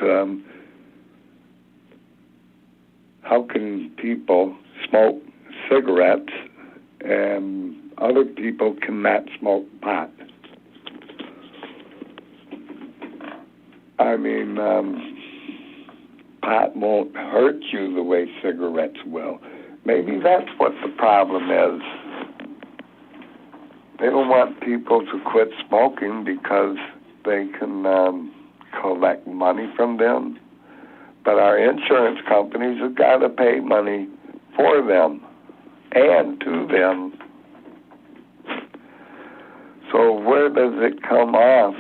how can people smoke cigarettes and other people cannot smoke pot? I mean, pot won't hurt you the way cigarettes will. Maybe that's what the problem is. They don't want people to quit smoking because they can collect money from them. But our insurance companies have got to pay money for them and to them. So where does it come off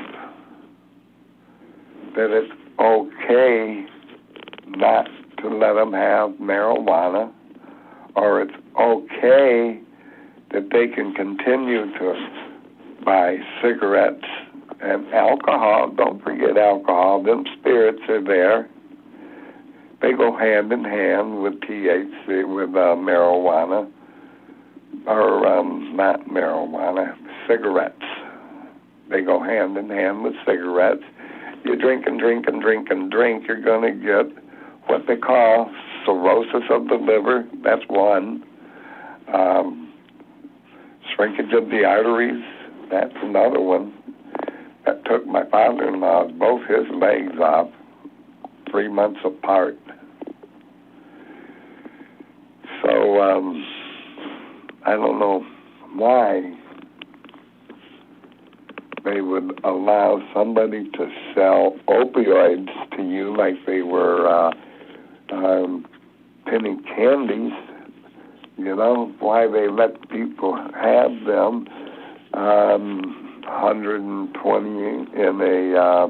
that it's okay not to let them have marijuana or it's okay that they can continue to buy cigarettes and alcohol. Don't forget alcohol. Them spirits are there. They go hand in hand with THC, with marijuana, or not marijuana, cigarettes. They go hand in hand with cigarettes. You drink and drink and drink and drink, you're going to get what they call cirrhosis of the liver. That's one. Shrinkage of the arteries. That's another one. That took my father-in-law both his legs off 3 months apart. So I don't know why they would allow somebody to sell opioids to you like they were penny candies. You know, why they let people have them, 120 in a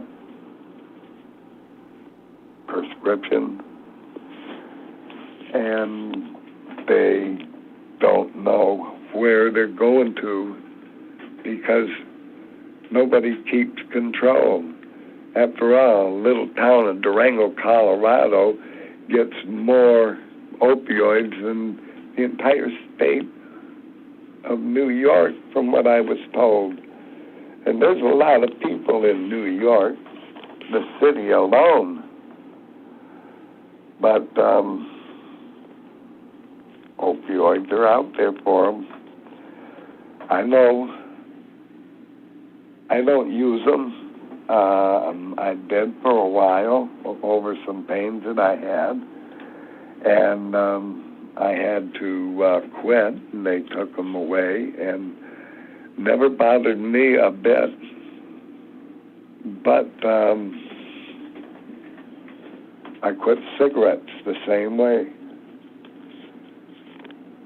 prescription, and they don't know where they're going to because nobody keeps control. After all, a little town of Durango, Colorado gets more opioids than the entire state of New York, from what I was told. And there's a lot of people in New York, the city alone. But opioids are out there for them. I know I don't use them. I did for a while over some pains that I had. And I had to quit, and they took them away, and never bothered me a bit. But I quit cigarettes the same way.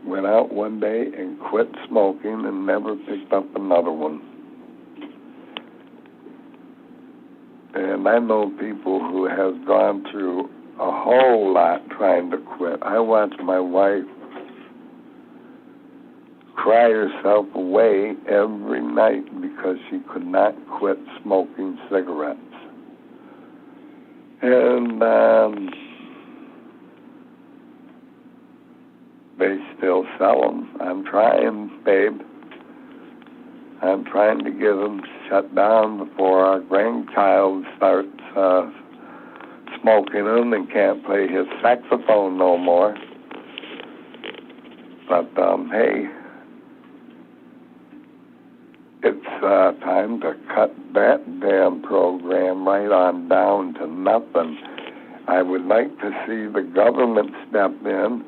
Went out one day and quit smoking and never picked up another one. And I know people who have gone through a whole lot trying to quit. I watched my wife cry herself away every night because she could not quit smoking cigarettes. And they still sell them. I'm trying, babe. I'm trying to get them shut down before our grandchild starts smoking them and can't play his saxophone no more. But, hey, it's time to cut that damn program right on down to nothing. I would like to see the government step in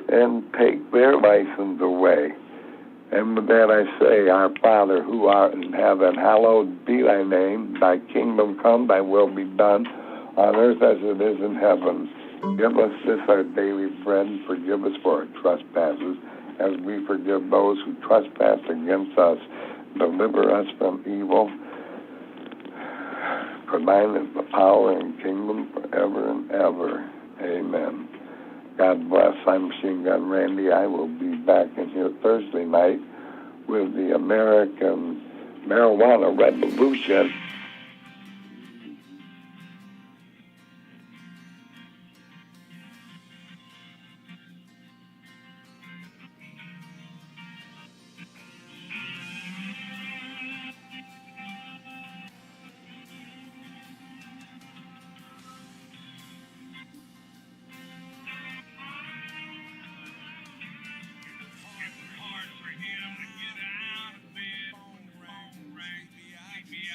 and take their license away. And with that I say, Our Father, who art in heaven, hallowed be thy name. Thy kingdom come, thy will be done, on earth as it is in heaven. Give us this our daily bread, and forgive us for our trespasses, as we forgive those who trespass against us. Deliver us from evil. For thine is the power and kingdom forever and ever. Amen. God bless. I'm Machine Gun Randy. I will be back in here Thursday night with the American Marijuana Revolution. Hard for him to get out of bed. Phone rang. Maybe I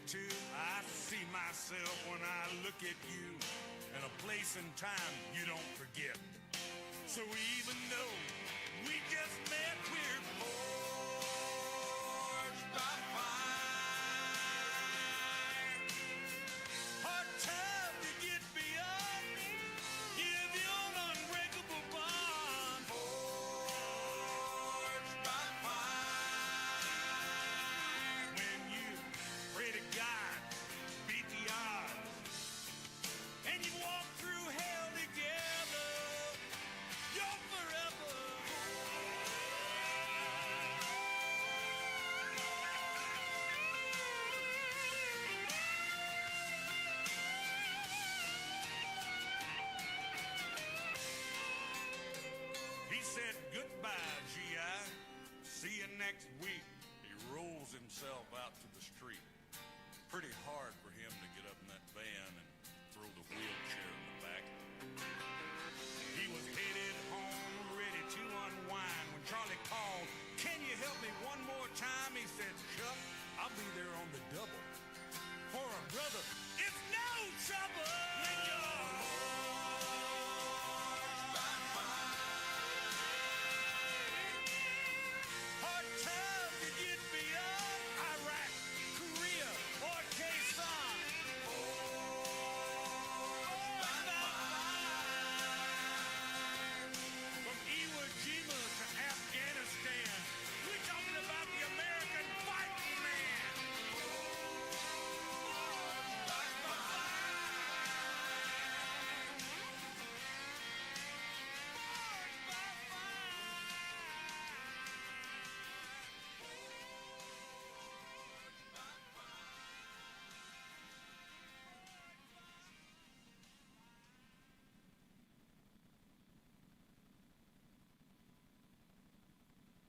too. I see myself when I look at you in a place and time you don't forget. So even though we just met, we're forged by fire. Hard time to get beyond. Give you an unbreakable bond. Forged by fire. When you pray to God, beat the odds, and you walk through hell together, you're forever. He said goodbye, G.I. See you next week. He rolls himself out to the street. Pretty hard for him to get up in that van